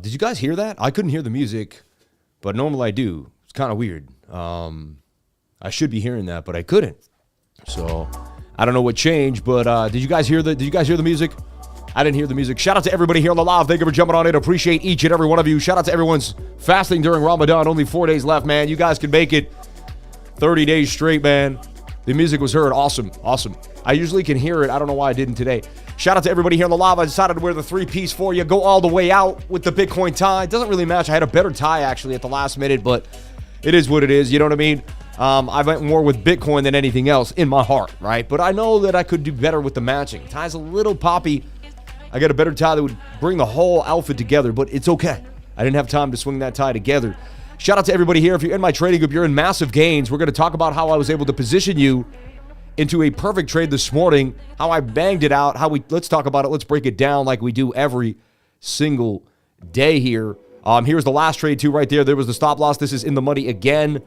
Did you guys hear that? I couldn't hear the music, but normally I do. It's kind of weird. I should be hearing that, but I couldn't. So I don't know what changed, but did you guys hear the music? I didn't hear the music. Shout out to everybody here on the live. Thank you for jumping on in. Appreciate each and every one of you. Shout out to everyone's fasting during Ramadan. Only 4 days left, man. You guys can make it 30 days straight, man. The music was heard. Awesome. Awesome. I usually can hear it. I don't know why I didn't today. Shout out to everybody here on the live. I decided to wear the three-piece for you. Go all the way out with the Bitcoin tie. It doesn't really match. I had a better tie, actually, at the last minute, but it is what it is. You know what I mean? I went more with Bitcoin than anything else in my heart, right? But I know that I could do better with the matching. Tie's a little poppy. I got a better tie that would bring the whole outfit together, but it's okay. I didn't have time to swing that tie together. Shout out to everybody here. If you're in my trading group, you're in massive gains. We're going to talk about how I was able to position you into a perfect trade this morning, how I banged it out, let's talk about it. Let's break it down like we do every single day here. Here's the last trade too right there. There was the stop loss. This is in the money again.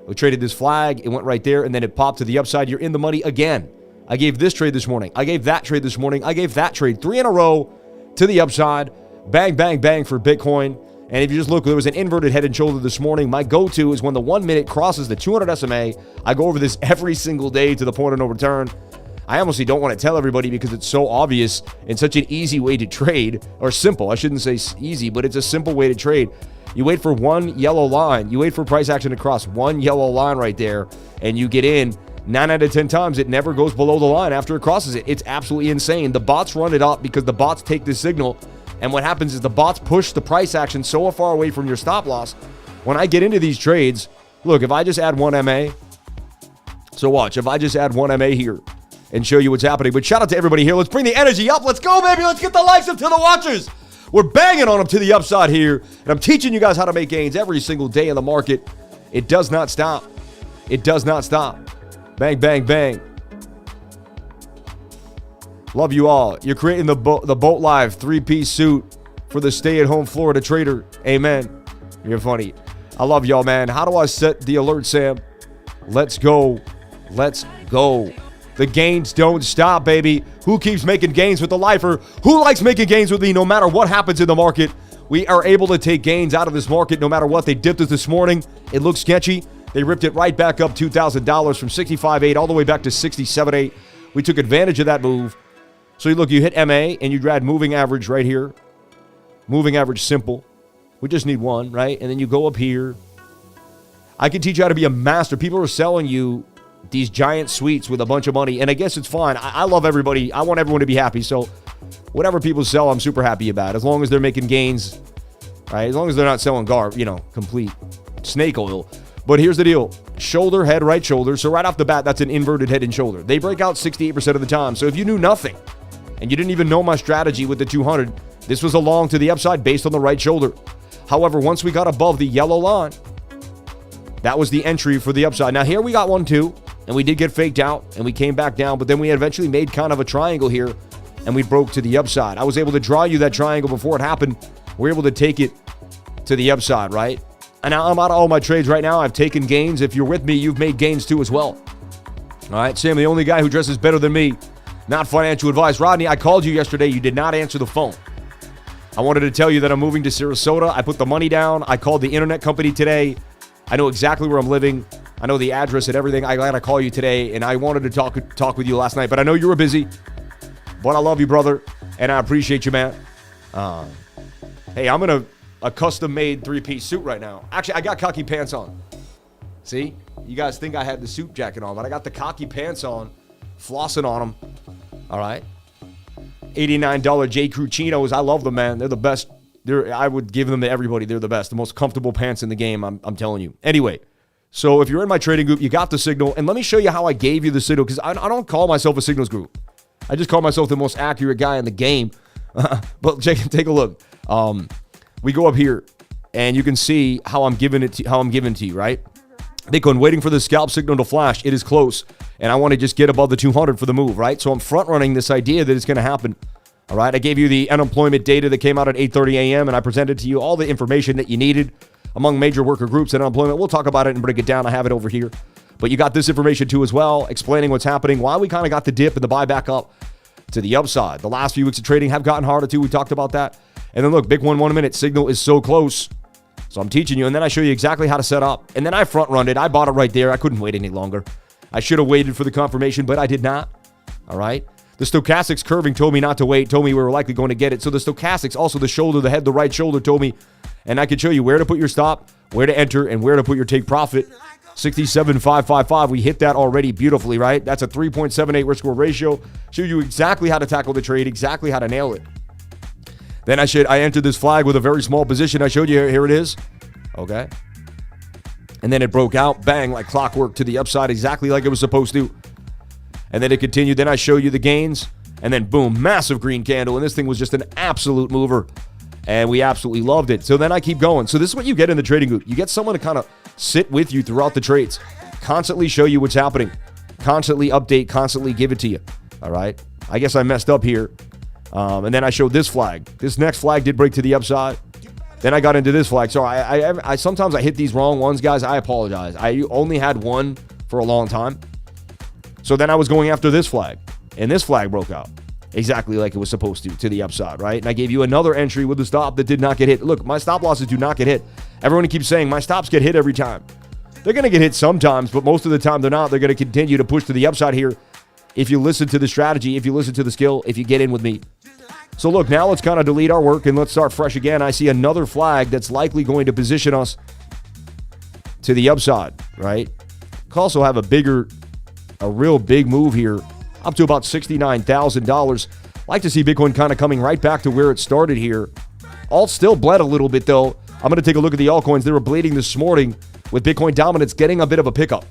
We traded this flag. It went right there, and then it popped to the upside. You're in the money again. I gave this trade this morning. I gave that trade this morning. I gave that trade 3 in a row to the upside. Bang, bang, bang for Bitcoin. And if you just look, there was an inverted head and shoulder this morning. My go-to is when the 1 minute crosses the 200 SMA. I go over this every single day to the point of no return. I honestly don't want to tell everybody because it's so obvious and such an easy way to trade, or simple. I shouldn't say easy, but it's a simple way to trade. You wait for one yellow line. You wait for price action to cross one yellow line right there, and you get in. 9 out of 10 times, it never goes below the line after it crosses it. It's absolutely insane. The bots run it up because the bots take the signal. And what happens is the bots push the price action so far away from your stop loss. When I get into these trades, look, if I just add 1 MA, so watch, if I just add 1 MA here and show you what's happening. But shout out to everybody here. Let's bring the energy up. Let's go, baby. Let's get the likes up to the watchers. We're banging on them to the upside here. And I'm teaching you guys how to make gains every single day in the market. It does not stop. It does not stop. Bang, bang, bang. Love you all. You're creating the Boat Live 3-piece suit for the stay-at-home Florida trader. Amen. You're funny. I love y'all, man. How do I set the alert, Sam? Let's go. Let's go. The gains don't stop, baby. Who keeps making gains with the lifer? Who likes making gains with me no matter what happens in the market? We are able to take gains out of this market no matter what. They dipped us this morning. It looks sketchy. They ripped it right back up $2,000 from 65.8 all the way back to 67.8. We took advantage of that move. So look, you hit MA and you grab moving average right here. Moving average simple. We just need one, right? And then you go up here. I can teach you how to be a master. People are selling you these giant suites with a bunch of money. And I guess it's fine. I love everybody. I want everyone to be happy. So whatever people sell, I'm super happy about. As long as they're making gains, right? As long as they're not selling complete snake oil. But here's the deal. Shoulder, head, right shoulder. So right off the bat, that's an inverted head and shoulder. They break out 68% of the time. So if you knew nothing, and you didn't even know my strategy with the 200, this was a long to the upside based on the right shoulder. However, once we got above the yellow line, that was the entry for the upside. Now here we got one too, and we did get faked out, and we came back down, but then we eventually made kind of a triangle here, and we broke to the upside. I was able to draw you that triangle before it happened. We're able to take it to the upside, right? And now I'm out of all my trades right now. I've taken gains. If you're with me, you've made gains too as well. All right, Sam, the only guy who dresses better than me. Not financial advice. Rodney, I called you yesterday. You did not answer the phone. I wanted to tell you that I'm moving to Sarasota. I put the money down. I called the internet company today. I know exactly where I'm living. I know the address and everything. I got to call you today, and I wanted to talk with you last night, but I know you were busy. But I love you, brother, and I appreciate you, man. Hey, I'm in a custom-made 3-piece suit right now. Actually, I got khaki pants on. See? You guys think I had the suit jacket on, but I got the khaki pants on, flossing on them. All right. $89 J. Crew chinos. I love them, man. They're the best. I would give them to everybody. They're the best. The most comfortable pants in the game, I'm telling you. Anyway, so if you're in my trading group, you got the signal. And let me show you how I gave you the signal, because I don't call myself a signals group. I just call myself the most accurate guy in the game. But take a look. We go up here, and you can see how I'm giving to you, right? Bitcoin waiting for the scalp signal to flash. It is close, and I want to just get above the 200 for the move, right? So I'm front running this idea that it's going to happen. All right, I gave you the unemployment data that came out at 8:30 a.m., and I presented to you all the information that you needed among major worker groups and unemployment. We'll talk about it and break it down. I have it over here. But you got this information too as well, explaining what's happening, why we kind of got the dip and the buyback up to the upside. The last few weeks of trading have gotten harder too. We talked about that. And then look, Bitcoin 1 minute signal is so close. So I'm teaching you, and then I show you exactly how to set up. And then I front run it. I bought it right there. I couldn't wait any longer. I should have waited for the confirmation, but I did not. All right. The stochastics curving told me not to wait, told me we were likely going to get it. So the stochastics, also the shoulder, the head, the right shoulder told me, and I can show you where to put your stop, where to enter, and where to put your take profit. 67,555. We hit that already beautifully, right? That's a 3.78 risk reward ratio. Show you exactly how to tackle the trade, exactly how to nail it. Then I entered this flag with a very small position. I showed you, here it is. Okay. And then it broke out, bang, like clockwork to the upside, exactly like it was supposed to. And then it continued. Then I show you the gains. And then boom, massive green candle. And this thing was just an absolute mover. and we absolutely loved it. So then I keep going. So this is what you get in the trading group. You get someone to kind of sit with you throughout the trades, constantly show you what's happening, constantly update, constantly give it to you. All right. I guess I messed up here. And then I showed this flag. This next flag did break to the upside. Then I got into this flag. So I sometimes I hit these wrong ones, guys. I apologize. I only had one for a long time. So then I was going after this flag, and this flag broke out exactly like it was supposed to the upside, right? And I gave you another entry with a stop that did not get hit. Look, my stop losses do not get hit. Everyone keeps saying my stops get hit every time. They're going to get hit sometimes, but most of the time they're not. They're going to continue to push to the upside here if you listen to the strategy, if you listen to the skill, if you get in with me. So look, now let's kind of delete our work and let's start fresh again. I see another flag that's likely going to position us to the upside, right? Could also have a real big move here, up to about $69,000. Like to see Bitcoin kind of coming right back to where it started here. Alt still bled a little bit though. I'm going to take a look at the altcoins. They were bleeding this morning with Bitcoin dominance getting a bit of a pickup.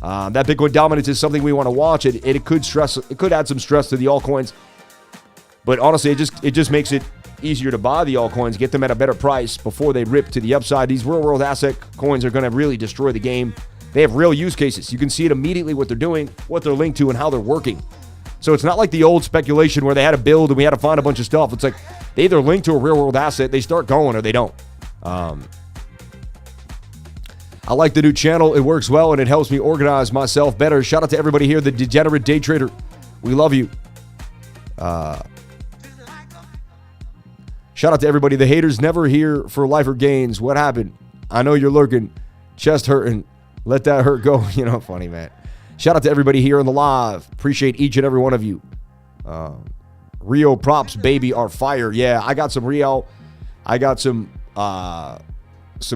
That Bitcoin dominance is something we want to watch. It could add some stress to the altcoins. But honestly, it just makes it easier to buy the altcoins, get them at a better price before they rip to the upside. These real-world asset coins are going to really destroy the game. They have real use cases. You can see it immediately what they're doing, what they're linked to, and how they're working. So it's not like the old speculation where they had to build and we had to find a bunch of stuff. It's like they either link to a real-world asset, they start going, or they don't. I like the new channel. It works well, and it helps me organize myself better. Shout out to everybody here, the Degenerate Day Trader. We love you. Shout out to everybody. The haters never here for life or gains. What happened? I know you're lurking. Chest hurting. Let that hurt go. You know, funny, man. Shout out to everybody here on the live. Appreciate each and every one of you. Rio props, baby, are fire. Yeah, I got some Rio. I got some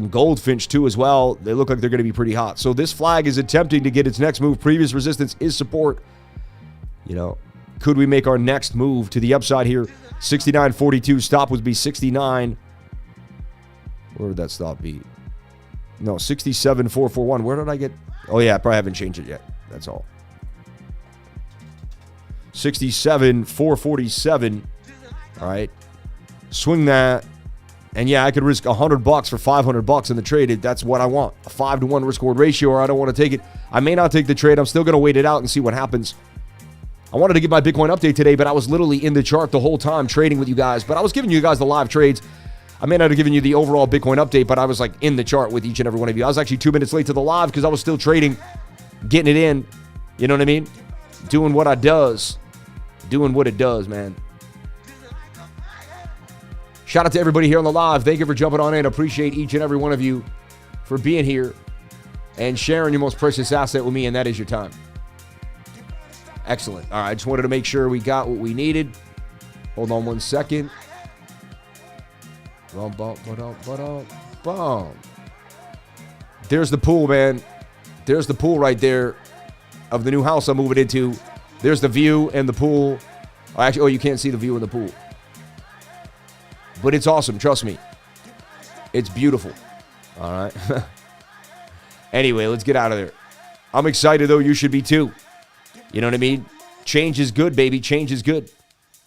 Goldfinch too as well. They look like they're going to be pretty hot. So this flag is attempting to get its next move. Previous resistance is support. You know, could we make our next move to the upside here? 69.42. Stop would be 69. Where would that stop be? No, 67.441. Where did I get? Oh, yeah, I probably haven't changed it yet. That's all. 67.447. All right. Swing that. And yeah, I could risk $100 for $500 in the trade. That's what I want. A 5-to-1 risk-reward ratio, or I don't want to take it. I may not take the trade. I'm still going to wait it out and see what happens. I wanted to give my Bitcoin update today, but I was literally in the chart the whole time trading with you guys. But I was giving you guys the live trades. I may not have given you the overall Bitcoin update, but I was like in the chart with each and every one of you. I was actually 2 minutes late to the live because I was still trading, getting it in. You know what I mean? Doing what I does. Doing what it does, man. Shout out to everybody here on the live. Thank you for jumping on in. Appreciate each and every one of you for being here and sharing your most precious asset with me, and that is your time. Excellent. All right, I just wanted to make sure we got what we needed. Hold on 1 second. There's the pool, man. There's the pool right there of the new house I'm moving into. There's the view and the pool. Actually, you can't see the view in the pool. But it's awesome, trust me. It's beautiful. All right. Anyway, let's get out of there. I'm excited, though. You should be, too. You know what I mean? Change is good, baby. Change is good.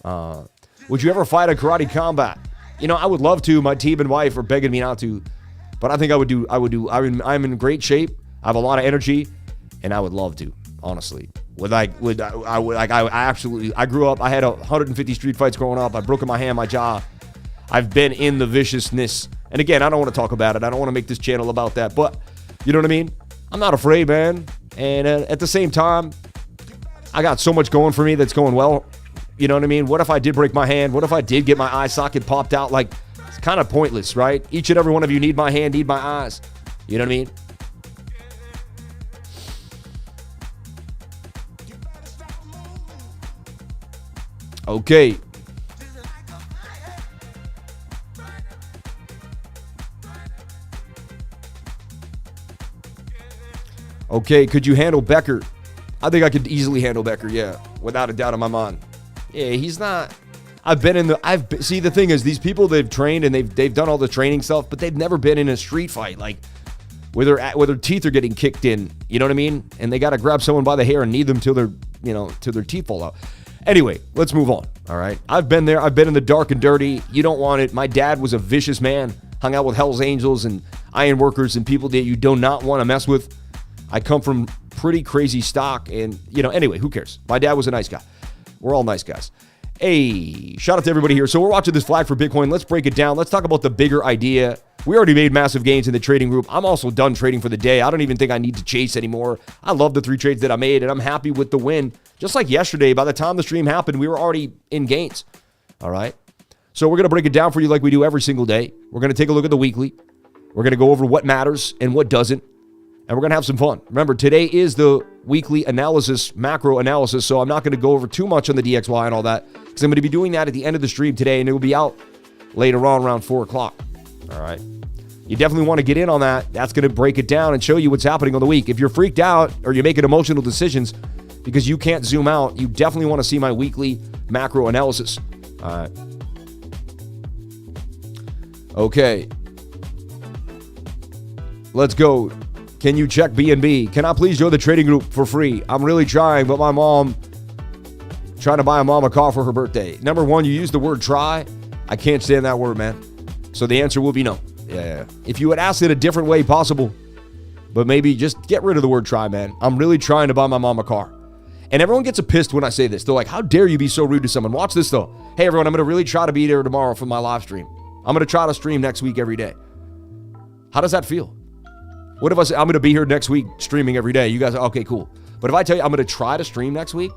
Would you ever fight a karate combat? You know, I would love to. My team and wife are begging me not to. But I think I would do. I'm in great shape. I have a lot of energy. And I would love to, honestly. I grew up. I had 150 street fights growing up. I've broken my hand, my jaw. I've been in the viciousness. And again, I don't want to talk about it. I don't want to make this channel about that. But you know what I mean? I'm not afraid, man. And at the same time, I got so much going for me that's going well. You know what I mean? What if I did break my hand? What if I did get my eye socket popped out? Like, it's kind of pointless, right? Each and every one of you need my hand, need my eyes. You know what I mean? Okay. Okay, could you handle Becker? I think I could easily handle Becker, yeah. Without a doubt in my mind. Yeah, he's not... See, the thing is, these people, they've trained and they've done all the training stuff, but they've never been in a street fight, like, where their teeth are getting kicked in, you know what I mean? And they got to grab someone by the hair and knead them till their teeth fall out. Anyway, let's move on. All right. I've been there. I've been in the dark and dirty. You don't want it. My dad was a vicious man, hung out with Hell's Angels and iron workers and people that you do not want to mess with. I come from pretty crazy stock and, anyway, who cares? My dad was a nice guy. We're all nice guys. Hey, shout out to everybody here. So we're watching this flag for Bitcoin. Let's break it down. Let's talk about the bigger idea. We already made massive gains in the trading group. I'm also done trading for the day. I don't even think I need to chase anymore. I love the 3 trades that I made, and I'm happy with the win. Just like yesterday, by the time the stream happened, we were already in gains. All right? So we're going to break it down for you like we do every single day. We're going to take a look at the weekly. We're going to go over what matters and what doesn't. And we're going to have some fun. Remember, today is the weekly analysis, macro analysis, so I'm not going to go over too much on the DXY and all that, because I'm going to be doing that at the end of the stream today, and it will be out later on around 4 o'clock. All right? You definitely want to get in on that. That's going to break it down and show you what's happening on the week. If you're freaked out or you're making emotional decisions because you can't zoom out, you definitely want to see my weekly macro analysis. All right. Okay. Let's go. Can you check BNB? Can I please join the trading group for free? I'm really trying, but my mom trying to buy a mom a car for her birthday. Number one, you use the word try. I can't stand that word, man. So the answer will be no. Yeah. If you would ask it a different way possible, but maybe just get rid of the word try, man. I'm really trying to buy my mom a car. And everyone gets pissed when I say this. They're like, how dare you be so rude to someone? Watch this, though. Hey, everyone, I'm going to really try to be there tomorrow for my live stream. I'm going to try to stream next week every day. How does that feel? What if I say I'm going to be here next week streaming every day? You guys are, okay, cool. But if I tell you I'm going to try to stream next week,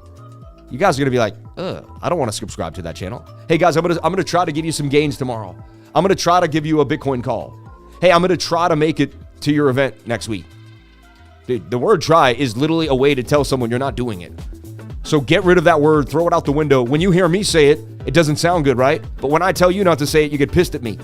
you guys are going to be like, I don't want to subscribe to that channel. Hey, guys, I'm going to try to give you some gains tomorrow. I'm going to try to give you a Bitcoin call. Hey, I'm going to try to make it to your event next week. Dude, the word try is literally a way to tell someone you're not doing it. So get rid of that word, throw it out the window. When you hear me say it, it doesn't sound good, right? But when I tell you not to say it, you get pissed at me.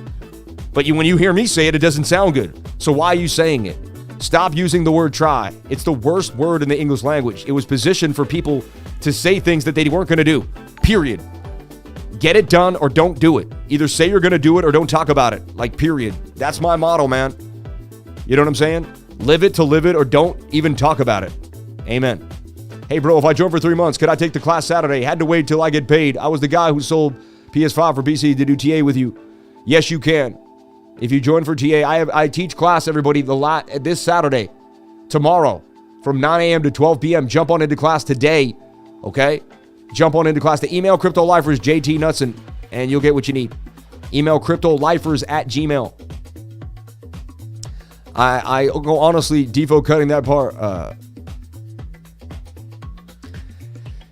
But when you hear me say it, it doesn't sound good. So why are you saying it? Stop using the word try. It's the worst word in the English language. It was positioned for people to say things that they weren't going to do, period. Get it done or don't do it. Either say you're going to do it or don't talk about it, like period. That's my motto, man. You know what I'm saying? Live it to live it or don't even talk about it. Amen. Hey, bro, if I join for 3 months, could I take the class Saturday? Had to wait till I get paid. I was the guy who sold PS5 for BC to do TA with you. Yes, you can. If you join for TA, I teach class, everybody, this Saturday, tomorrow, from 9 a.m. to 12 p.m. Jump on into class today, okay? Jump on into class. The email CryptoLifers, JT Knudsen, and you'll get what you need. Email CryptoLifers@gmail. I go honestly, defo cutting that part.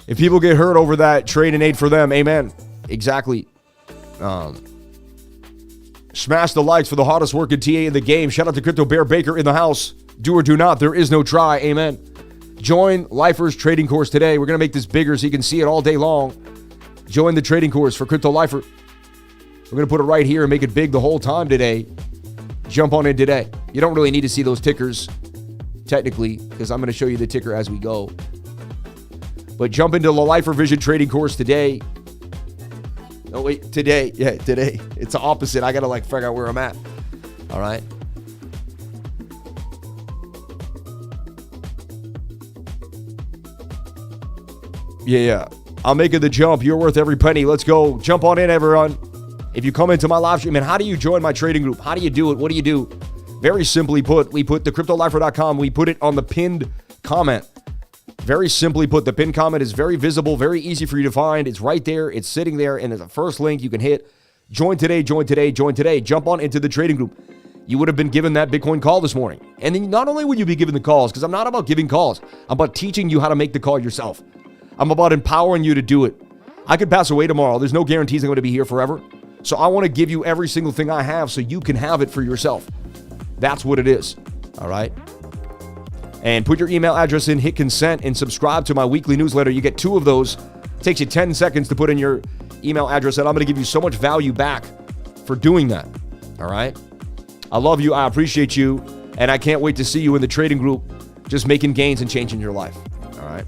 If people get hurt over that, trade and aid for them. Amen. Exactly. Smash the likes for the hottest working TA in the game. Shout out to Crypto Bear Baker in the house. Do or do not. There is no try. Amen. Join Lifer's trading course today. We're going to make this bigger so you can see it all day long. Join the trading course for Crypto Lifer. We're going to put it right here and make it big the whole time today. Jump on in today. You don't really need to see those tickers, technically, because I'm going to show you the ticker as we go. But jump into the Lifer Vision trading course today. Oh, wait, today. Yeah, today. It's the opposite. I got to figure out where I'm at. All right. Yeah. I'm making the jump. You're worth every penny. Let's go. Jump on in, everyone. If you come into my live stream, and how do you join my trading group? How do you do it? What do you do? Very simply put, we put thecryptolifer.com. We put it on the pinned comment. Very simply put, the pinned comment is very visible, very easy for you to find. It's right there. It's sitting there, and there's a first link you can hit. Join today, join today, join today. Jump on into the trading group. You would have been given that Bitcoin call this morning. And then not only would you be given the calls, because I'm not about giving calls. I'm about teaching you how to make the call yourself. I'm about empowering you to do it. I could pass away tomorrow. There's no guarantees I'm going to be here forever. So I want to give you every single thing I have so you can have it for yourself. That's what it is. All right? And put your email address in, hit consent, and subscribe to my weekly newsletter. You get 2 of those. It takes you 10 seconds to put in your email address, and I'm going to give you so much value back for doing that. All right? I love you. I appreciate you. And I can't wait to see you in the trading group just making gains and changing your life. All right?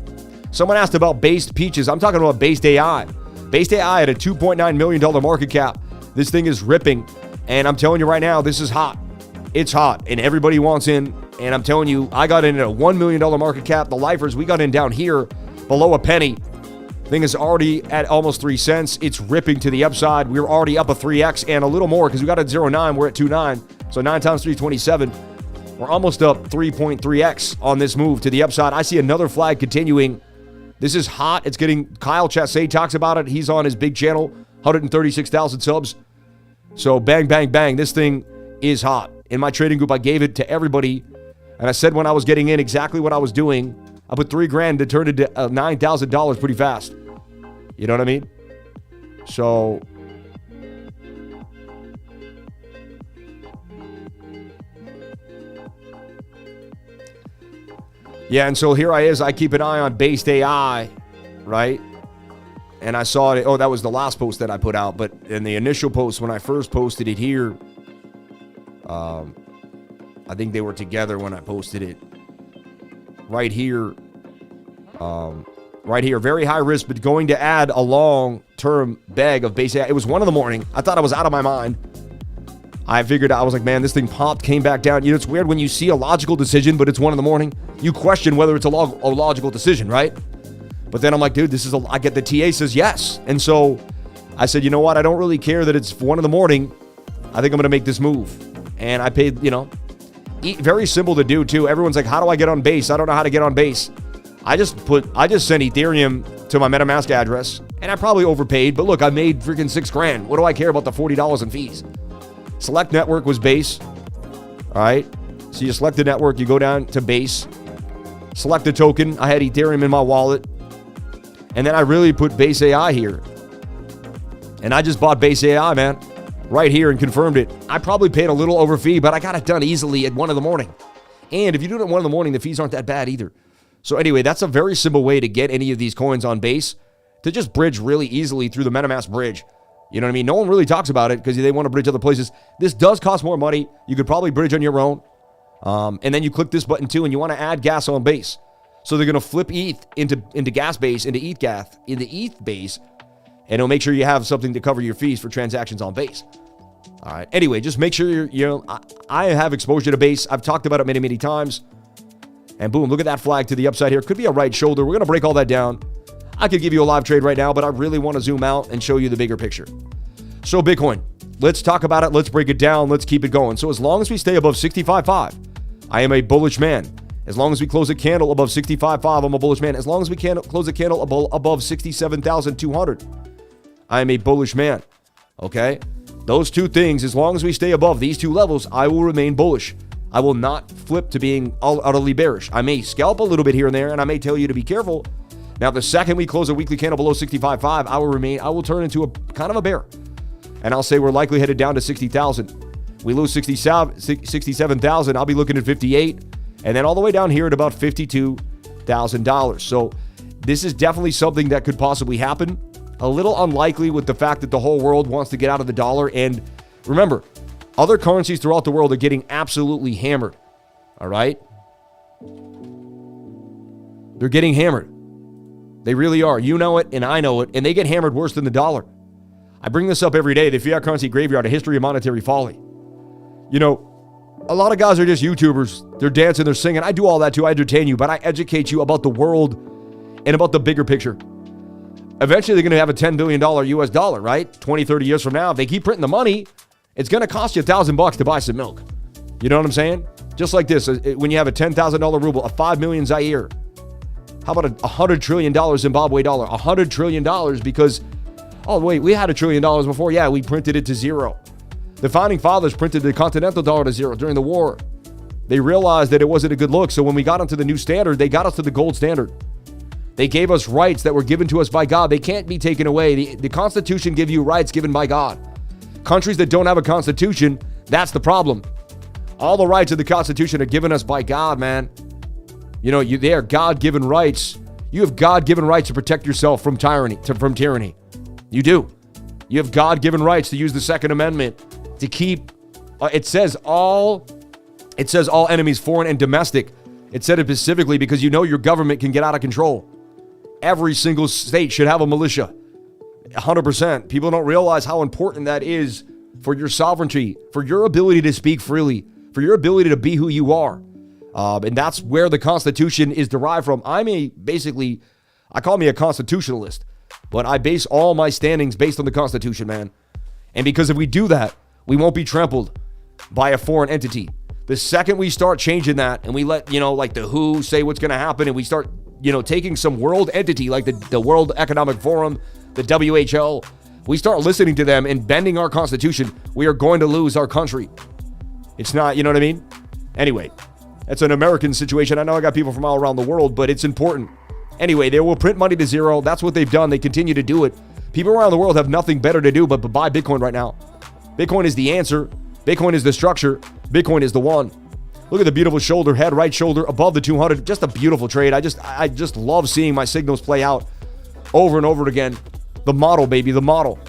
Someone asked about Based Peaches. I'm talking about BASEAI. BASEAI at a $2.9 million market cap. This thing is ripping. And I'm telling you right now, this is hot. It's hot. And everybody wants in. And I'm telling you, I got in at a $1 million market cap. The lifers, we got in down here below a penny. Thing is already at almost 3 cents. It's ripping to the upside. We're already up a 3x and a little more because we got at 0.9. We're at 2.9. So 9 times 327. We're almost up 3.3x on this move to the upside. I see another flag continuing. This is hot. It's getting, Kyle Chassé talks about it. He's on his big channel, 136,000 subs. So bang, bang, bang. This thing is hot. In my trading group, I gave it to everybody. And I said when I was getting in exactly what I was doing. I put $3,000 to turn it to $9,000 pretty fast. You know what I mean? So yeah, and so here I keep an eye on BASEAI, right? And I saw it. Oh, that was the last post that I put out. But in the initial post, when I first posted it here, I think they were together when I posted it. Right here, very high risk, but going to add a long-term bag of BASEAI. It was 1 a.m. I thought I was out of my mind. I figured, I was like, man, this thing popped, came back down. You know, it's weird when you see a logical decision, but it's 1 a.m. You question whether it's a logical decision, right? But then I'm like, dude, I get the TA says yes. And so I said, you know what? I don't really care that it's 1 a.m. I think I'm going to make this move. And I paid, you know, very simple to do too. Everyone's like, how do I get on base? I don't know how to get on base. I just sent Ethereum to my MetaMask address, and I probably overpaid, but look, I made freaking $6,000. What do I care about the $40 in fees? Select network was base. All right. So you select the network, you go down to base, select the token. I had Ethereum in my wallet. And then I really put BASEAI here. And I just bought BASEAI, man, right here and confirmed it. I probably paid a little over fee, but I got it done easily at 1 a.m. And if you do it at 1 a.m, the fees aren't that bad either. So anyway, that's a very simple way to get any of these coins on base, to just bridge really easily through the MetaMask bridge. You know what I mean? No one really talks about it because they want to bridge other places. This does cost more money. You could probably bridge on your own. And then you click this button too, and you want to add gas on base. So they're going to flip ETH into gas base, into ETH gas, in the ETH base, and it'll make sure you have something to cover your fees for transactions on base. All right. Anyway, just make sure I have exposure to base. I've talked about it many, many times. And boom, look at that flag to the upside here. Could be a right shoulder. We're going to break all that down. I could give you a live trade right now, but I really want to zoom out and show you the bigger picture. So Bitcoin, let's talk about it. Let's break it down. Let's keep it going. So as long as we stay above 65.5, I am a bullish man. As long as we close a candle above 65.5, I'm a bullish man. As long as we can close a candle above 67,200, I am a bullish man. Okay? Those two things, as long as we stay above these two levels, I will remain bullish. I will not flip to being utterly bearish. I may scalp a little bit here and there, and I may tell you to be careful. Now, the second we close a weekly candle below 65.5, I will turn into a kind of a bear. And I'll say we're likely headed down to 60,000. We lose 67,000, I'll be looking at 58, and then all the way down here at about $52,000. So this is definitely something that could possibly happen. A little unlikely with the fact that the whole world wants to get out of the dollar. And remember, other currencies throughout the world are getting absolutely hammered. All right? They're getting hammered. They really are. You know it, and I know it, and they get hammered worse than the dollar. I bring this up every day. The fiat currency graveyard, a history of monetary folly. You know, a lot of guys are just YouTubers. They're dancing, they're singing. I do all that too. I entertain you, but I educate you about the world and about the bigger picture. Eventually, they're going to have a $10 billion US dollar, right? 20, 30 years from now. If they keep printing the money, it's going to cost you $1,000 to buy some milk. You know what I'm saying? Just like this, when you have a $10,000 ruble, a 5 million Zaire. How about a $100 trillion Zimbabwe dollar? $100 trillion because, oh, wait, we had $1 trillion before. Yeah, we printed it to zero. The founding fathers printed the continental dollar to zero during the war. They realized that it wasn't a good look. So when we got onto the new standard, they got us to the gold standard. They gave us rights that were given to us by God. They can't be taken away. The Constitution gives you rights given by God. Countries that don't have a Constitution, that's the problem. All the rights of the Constitution are given us by God, man. You know, they are God-given rights. You have God-given rights to protect yourself from tyranny. You do. You have God-given rights to use the Second Amendment to keep. It says all enemies, foreign and domestic. It said it specifically because you know your government can get out of control. Every single state should have a militia. 100%. People don't realize how important that is for your sovereignty, for your ability to speak freely, for your ability to be who you are. And that's where the Constitution is derived from. I call me a constitutionalist. But I base all my standings based on the Constitution, man. And because if we do that, we won't be trampled by a foreign entity. The second we start changing that and we let, like the WHO say what's going to happen, and we start, taking some world entity like the World Economic Forum, the WHO, we start listening to them and bending our Constitution, we are going to lose our country. It's not, you know what I mean? Anyway, that's an American situation. I know I got people from all around the world, but it's important. Anyway, they will print money to zero. That's what they've done. They continue to do it. People around the world have nothing better to do but buy Bitcoin right now. Bitcoin is the answer. Bitcoin is the structure. Bitcoin is the one. Look at the beautiful shoulder, head, right shoulder above the 200. Just a beautiful trade. I just love seeing my signals play out over and over again. The model, baby, the model.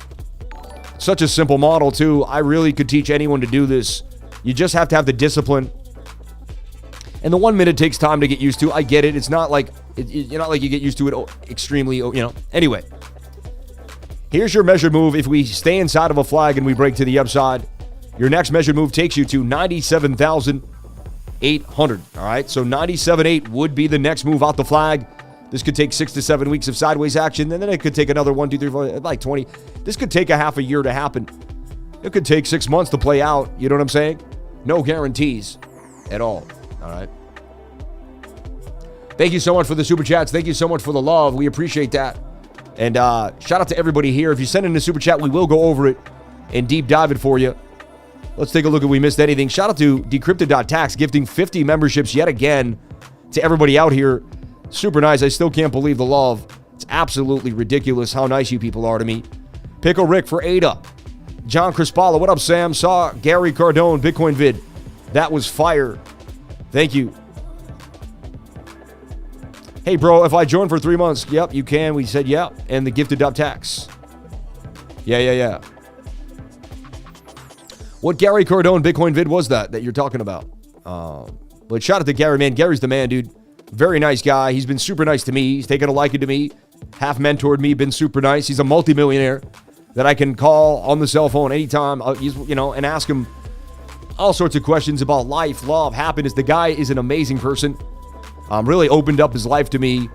Such a simple model, too. I really could teach anyone to do this. You just have to have the discipline. And the 1 minute takes time to get used to. I get it. It's not like you're not like you get used to it extremely, Anyway, here's your measured move. If we stay inside of a flag and we break to the upside, your next measured move takes you to 97,800. All right, so 97.8 would be the next move out the flag. This could take 6 to 7 weeks of sideways action, and then it could take another 1, 2, 3, 4, like 20. This could take a half a year to happen. It could take 6 months to play out. You know what I'm saying? No guarantees at all. All right. Thank you so much for the super chats. Thank you so much for the love. We appreciate that. And shout out to everybody here. If you send in a super chat, we will go over it and deep dive it for you. Let's take a look if we missed anything. Shout out to Decrypted.tax gifting 50 memberships yet again to everybody out here. Super nice. I still can't believe the love. It's absolutely ridiculous how nice you people are to me. Pickle Rick for Ada. John Crispalla. What up, Sam? Saw Gary Cardone Bitcoin vid. That was fire. Thank you. Hey, bro, if I join for 3 months, yep, you can. We said yep. And the gifted.tax. Yeah. What Gary Cardone Bitcoin vid was that you're talking about? But shout out to Gary, man. Gary's the man, dude. Very nice guy. He's been super nice to me. He's taken a liking to me. Half mentored me. Been super nice. He's a multimillionaire that I can call on the cell phone anytime, and ask him all sorts of questions about life, love, happiness. The guy is an amazing person. Really opened up his life to me.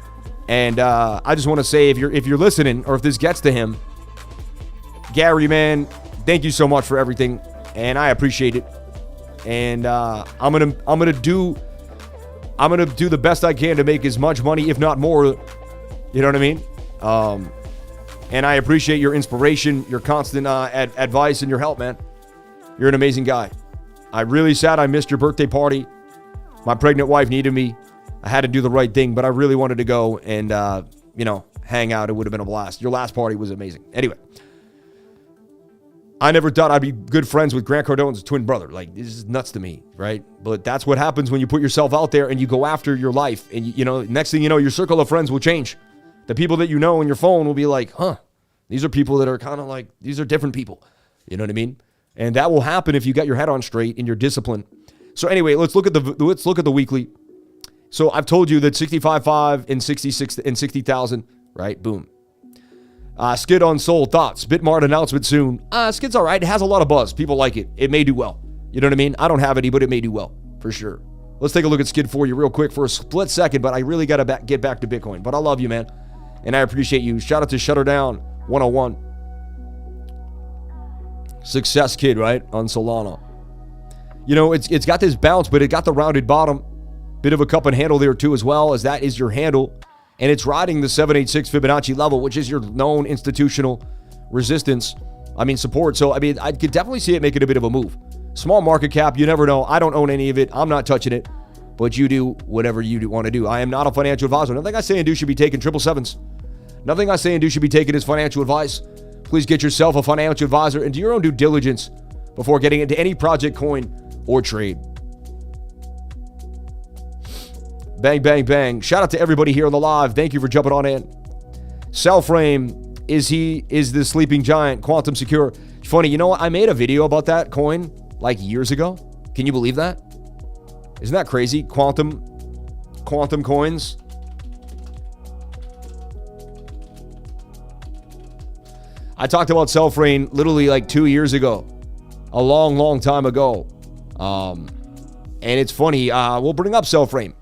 And I just want to say, if you're listening, or if this gets to him, Gary, man, thank you so much for everything. And I appreciate it. And I'm gonna do the best I can to make as much money, if not more. You know what I mean? And I appreciate your inspiration, your constant advice, and your help, man. You're an amazing guy. I really sad I missed your birthday party. My pregnant wife needed me. I had to do the right thing, but I really wanted to go and, hang out. It would have been a blast. Your last party was amazing. Anyway, I never thought I'd be good friends with Grant Cardone's twin brother. Like, this is nuts to me, right? But that's what happens when you put yourself out there and you go after your life. And, next thing you know, your circle of friends will change. The people that you know in your phone will be like, these are people that are kind of like, these are different people. You know what I mean? And that will happen if you got your head on straight and your discipline. So anyway, let's look at the weekly. So I've told you that 65.5 and 66 and 60,000, right? Boom. Skid on Soul thoughts. Bitmart announcement soon. Skid's all right. It has a lot of buzz. People like it. It may do well. You know what I mean? I don't have any, but it may do well for sure. Let's take a look at Skid for you real quick for a split second, but I really got to get back to Bitcoin. But I love you, man. And I appreciate you. Shout out to Shutterdown 101. Success Kid, right? On Solana. It's got this bounce, but it got the rounded bottom. Bit of a cup and handle there too, as well, as that is your handle. And it's riding the 786 Fibonacci level, which is your known institutional support. So, I could definitely see it making a bit of a move. Small market cap, you never know. I don't own any of it. I'm not touching it. But you do whatever you want to do. I am not a financial advisor. Nothing I say and do should be taken 777s. Nothing I say and do should be taken as financial advice. Please get yourself a financial advisor and do your own due diligence before getting into any project, coin, or trade. Bang, bang, bang. Shout out to everybody here on the live. Thank you for jumping on in. Cellframe, is the sleeping giant quantum secure? Funny, you know what? I made a video about that coin like years ago. Can you believe that? Isn't that crazy? Quantum coins. I talked about Cellframe literally like 2 years ago. A long, long time ago. And it's funny. We'll bring up Cellframe.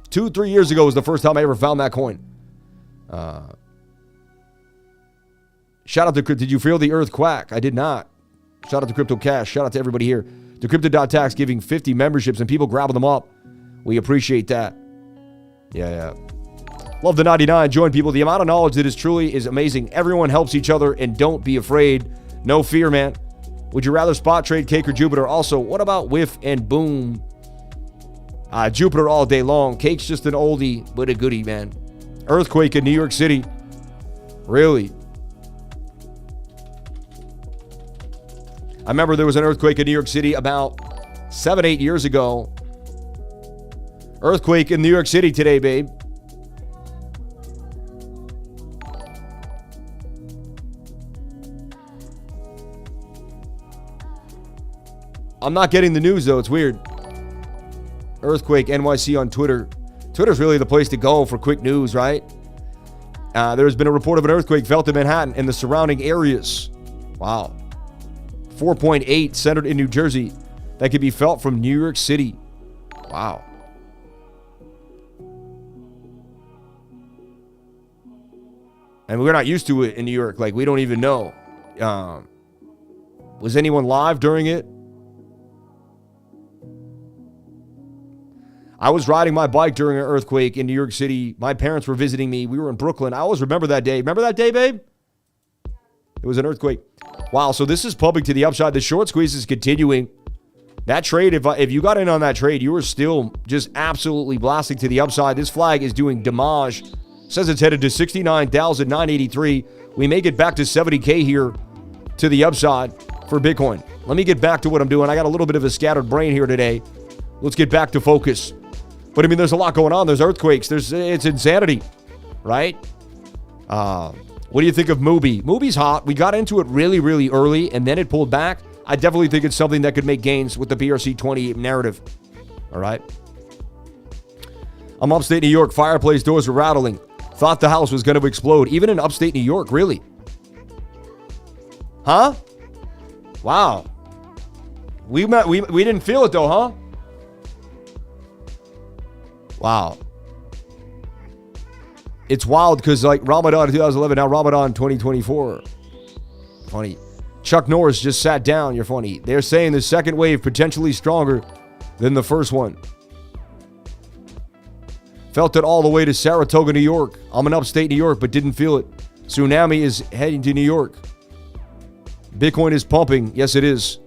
2-3 years ago was the first time I ever found that coin. Shout out to, did you feel the earth quack? I did not. Shout out to Crypto Cash. Shout out to everybody here. Decrypted.tax giving 50 memberships and people grabbing them up. We appreciate that. Yeah. Love the 99. Join people. The amount of knowledge that is truly is amazing. Everyone helps each other and don't be afraid. No fear, man. Would you rather spot trade Cake or Jupiter? Also, what about Whiff and Boom? Jupiter all day long. Cake's just an oldie, but a goodie, man. Earthquake in New York City. Really? I remember there was an earthquake in New York City about 7-8 years ago. Earthquake in New York City today, babe. I'm not getting the news, though. It's weird. Earthquake NYC on Twitter. Twitter's really the place to go for quick news, right? There's been a report of an earthquake felt in Manhattan and the surrounding areas. Wow. 4.8 centered in New Jersey that could be felt from New York City. Wow. And we're not used to it in New York. Like, we don't even know. Was anyone live during it? I was riding my bike during an earthquake in New York City. My parents were visiting me. We were in Brooklyn. I always remember that day. Remember that day, babe? It was an earthquake. Wow, so this is pumping to the upside. The short squeeze is continuing. That trade, if you got in on that trade, you were still just absolutely blasting to the upside. This flag is doing damage. Says it's headed to 69,983. We may get back to 70K here to the upside for Bitcoin. Let me get back to what I'm doing. I got a little bit of a scattered brain here today. Let's get back to focus. But I mean, there's a lot going on. There's earthquakes. It's insanity, right? What do you think of MUBI? MUBI's hot. We got into it really, really early, and then it pulled back. I definitely think it's something that could make gains with the BRC20 narrative. All right. I'm upstate New York. Fireplace doors were rattling. Thought the house was going to explode. Even in upstate New York, really? Huh? Wow. We didn't feel it though, huh? Wow. It's wild because like Ramadan 2011, now Ramadan 2024. Funny. Chuck Norris just sat down. You're funny. They're saying the second wave potentially stronger than the first one. Felt it all the way to Saratoga, New York. I'm in upstate New York, but didn't feel it. Tsunami is heading to New York. Bitcoin is pumping. Yes, it is.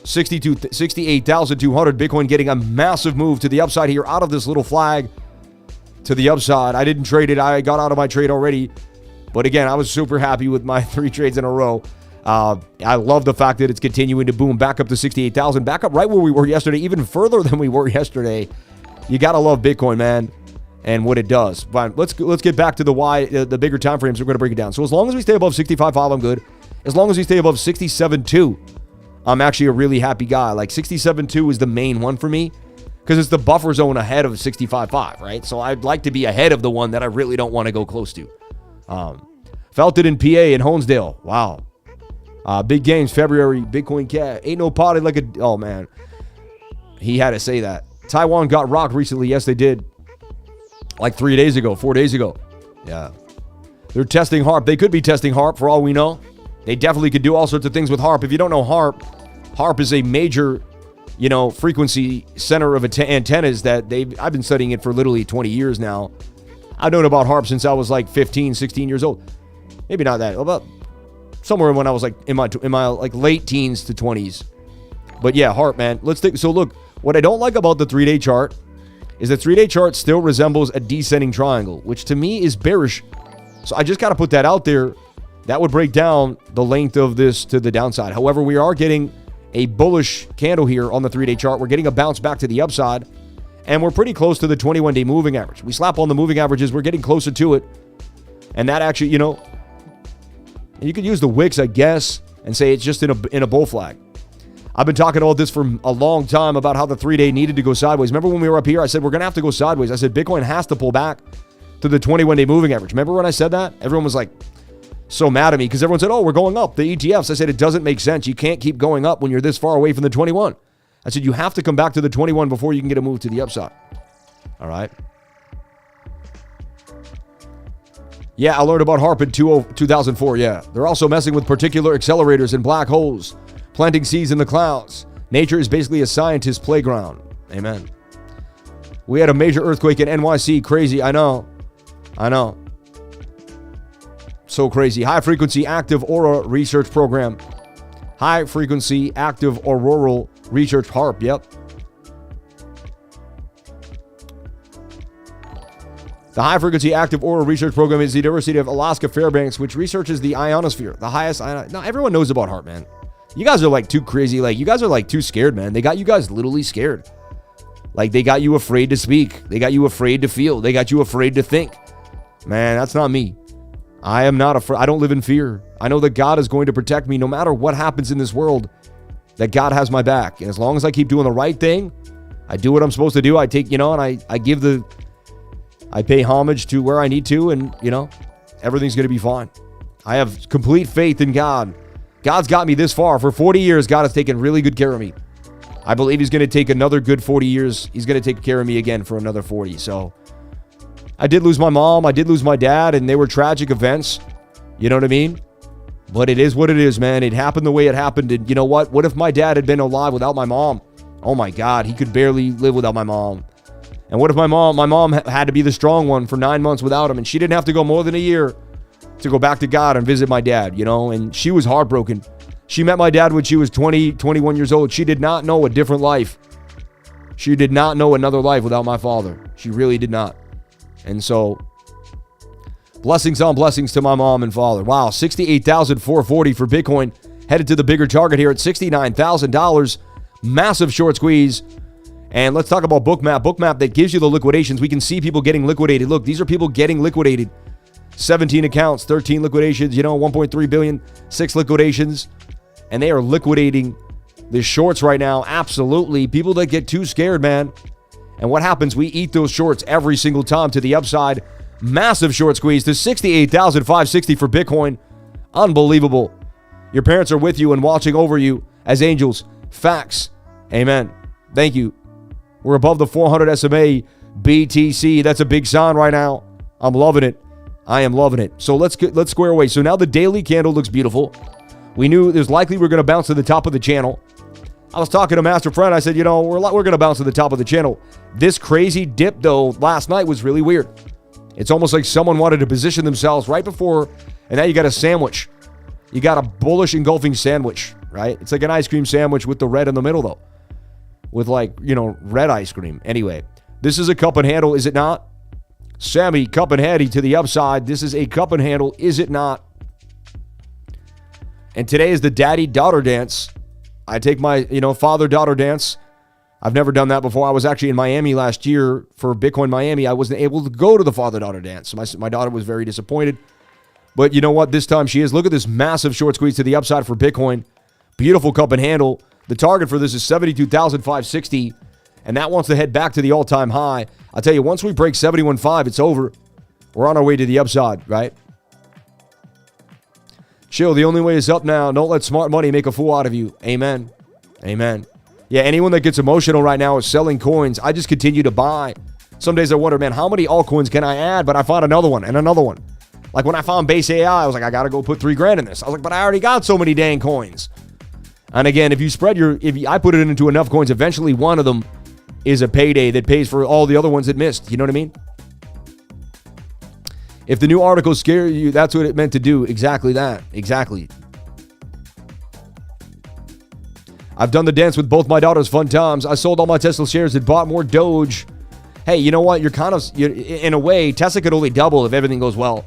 68,200. Bitcoin getting a massive move to the upside here out of this little flag to the upside. I didn't trade it. I got out of my trade already. But again, I was super happy with my 3 trades in a row. I love the fact that it's continuing to boom back up to 68,000. Back up right where we were yesterday, even further than we were yesterday. You got to love Bitcoin, man, and what it does. But let's get back to the bigger time frames. We're going to break it down. So as long as we stay above 65.5, I'm good. As long as we stay above 67.2, I'm actually a really happy guy. Like 67.2 is the main one for me because it's the buffer zone ahead of 65.5, right? So I'd like to be ahead of the one that I really don't want to go close to. Felt it in PA and Honesdale. Wow. Big games, February, Bitcoin cat. Ain't no party like a... Oh, man. He had to say that. Taiwan got rocked recently. Yes, they did. Like 4 days ago. Yeah. They're testing HARP. They could be testing HARP for all we know. They definitely could do all sorts of things with HARP. If you don't know HARP, HARP is a major, frequency center of antennas that I've been studying it for literally 20 years now. I've known about HARP since I was like 15, 16 years old. Maybe not that. About somewhere when I was like in my like late teens to 20s. But yeah, HARP, man. So look, what I don't like about the 3-day chart is the 3-day chart still resembles a descending triangle, which to me is bearish. So I just got to put that out there. That would break down the length of this to the downside. However, we are getting a bullish candle here on the 3-day chart. We're getting a bounce back to the upside, and we're pretty close to the 21-day moving average. We slap on the moving averages. We're getting closer to it, and that actually, you could use the wicks, I guess, and say it's just in a bull flag. I've been talking about this for a long time about how the 3-day needed to go sideways. Remember when we were up here? I said we're going to have to go sideways. I said Bitcoin has to pull back to the 21-day moving average. Remember when I said that? Everyone was like so mad at me because everyone said, oh, we're going up. The ETFs. I said it doesn't make sense. You can't keep going up when you're this far away from the 21. I said you have to come back to the 21 before you can get a move to the upside. All right. Yeah, I learned about HARP in 2004, yeah. They're also messing with particular accelerators and black holes, planting seeds in the clouds. Nature is basically a scientist's playground. Amen. We had a major earthquake in NYC. Crazy, I know. So crazy. High frequency active aura research program. High frequency active auroral research HARP, yep. The High Frequency Active Auroral Research Program is the University of Alaska Fairbanks, which researches the ionosphere, the highest Now, everyone knows about HARP, man. You guys are like too crazy. Like, you guys are like too scared, man. They got you guys literally scared. Like, they got you afraid to speak. They got you afraid to feel. They got you afraid to think. Man, that's not me. I am not afraid. I don't live in fear. I know that God is going to protect me no matter what happens in this world, that God has my back. And as long as I keep doing the right thing, I do what I'm supposed to do. I take, and I pay homage to where I need to, and, everything's going to be fine. I have complete faith in God. God's got me this far. For 40 years, God has taken really good care of me. I believe he's going to take another good 40 years. He's going to take care of me again for another 40. So I did lose my mom. I did lose my dad, and they were tragic events. You know what I mean? But it is what it is, man. It happened the way it happened. And you know what? What if my dad had been alive without my mom? Oh, my God. He could barely live without my mom. And what if my mom had to be the strong one for 9 months without him, and she didn't have to go more than a year to go back to God and visit my dad, and she was heartbroken. She met my dad when she was 20, 21 years old. She did not know a different life. She did not know another life without my father. She really did not. And so, blessings on blessings to my mom and father. Wow, $68,440 for Bitcoin. Headed to the bigger target here at $69,000. Massive short squeeze. And let's talk about BOOKMAP. BOOKMAP that gives you the liquidations. We can see people getting liquidated. Look, these are people getting liquidated. 17 accounts, 13 liquidations, 1.3 billion, 6 liquidations. And they are liquidating the shorts right now. Absolutely. People that get too scared, man. And what happens? We eat those shorts every single time to the upside. Massive short squeeze to 68,560 for Bitcoin. Unbelievable. Your parents are with you and watching over you as angels. Facts. Amen. Thank you. We're above the 400 SMA BTC. That's a big sign right now. I'm loving it. I am loving it. So let's square away. So now the daily candle looks beautiful. We knew it was likely we're going to bounce to the top of the channel. I was talking to Master Friend. I said, we're going to bounce to the top of the channel. This crazy dip, though, last night was really weird. It's almost like someone wanted to position themselves right before, and now you got a sandwich. You got a bullish engulfing sandwich, right? It's like an ice cream sandwich with the red in the middle, though. With red ice cream. Anyway, this is a cup and handle, is it not? Sammy, cup and handy to the upside. This is a cup and handle, is it not? And today is the daddy-daughter dance. I take my, father-daughter dance. I've never done that before. I was actually in Miami last year for Bitcoin Miami. I wasn't able to go to the father-daughter dance. My daughter was very disappointed. But you know what? This time she is. Look at this massive short squeeze to the upside for Bitcoin. Beautiful cup and handle. The target for this is 72,560, and that wants to head back to the all-time high. I'll tell you, once we break 71.5, it's over. We're on our way to the upside, right? Chill, the only way is up now. Don't let smart money make a fool out of you. Amen. Amen. Yeah, anyone that gets emotional right now is selling coins. I just continue to buy. Some days I wonder, man, how many altcoins can I add? But I found another one and another one. Like when I found BASEAI, I was like, I got to go put $3,000 in this. I was like, but I already got so many dang coins. And again, if I put it into enough coins, eventually one of them is a payday that pays for all the other ones that missed. You know what I mean? If the new articles scare you, that's what it meant to do. Exactly that. Exactly. I've done the dance with both my daughters. Fun times. I sold all my Tesla shares and bought more Doge. Hey, you know what? In a way, Tesla could only double if everything goes well.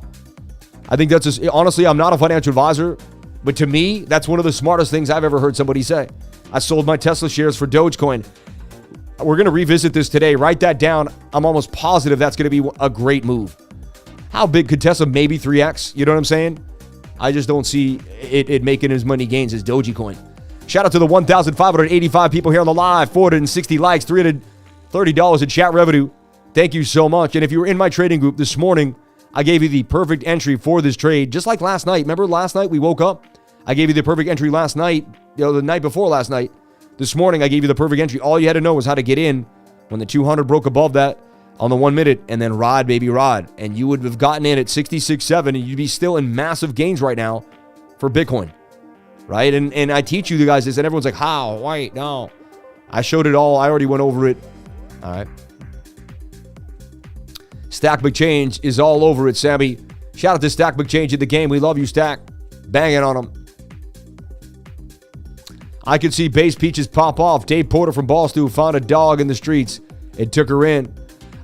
I think that's just, honestly, I'm not a financial advisor. But to me, that's one of the smartest things I've ever heard somebody say. I sold my Tesla shares for Dogecoin. We're going to revisit this today. Write that down. I'm almost positive that's going to be a great move. How big could Tesla? Maybe 3x. You know what I'm saying? I just don't see it making as many gains as Dogecoin. Shout out to the 1,585 people here on the live. 460 likes, $330 in chat revenue. Thank you so much. And if you were in my trading group this morning, I gave you the perfect entry for this trade, just like last night. Remember last night we woke up? I gave you the perfect entry last night, the night before last night. This morning I gave you the perfect entry. All you had to know was how to get in when the 200 broke above that on the 1 minute and then ride, baby, ride. And you would have gotten in at 66.7 and you'd be still in massive gains right now for Bitcoin, right? And I teach you guys this and everyone's like, how? Wait, no. I showed it all. I already went over it. All right. Stack McChange is all over it, Sammy. Shout out to Stack McChange in the game. We love you, Stack. Banging on them. I could see Base Peaches pop off. Dave Porter from Ballstew found a dog in the streets and took her in.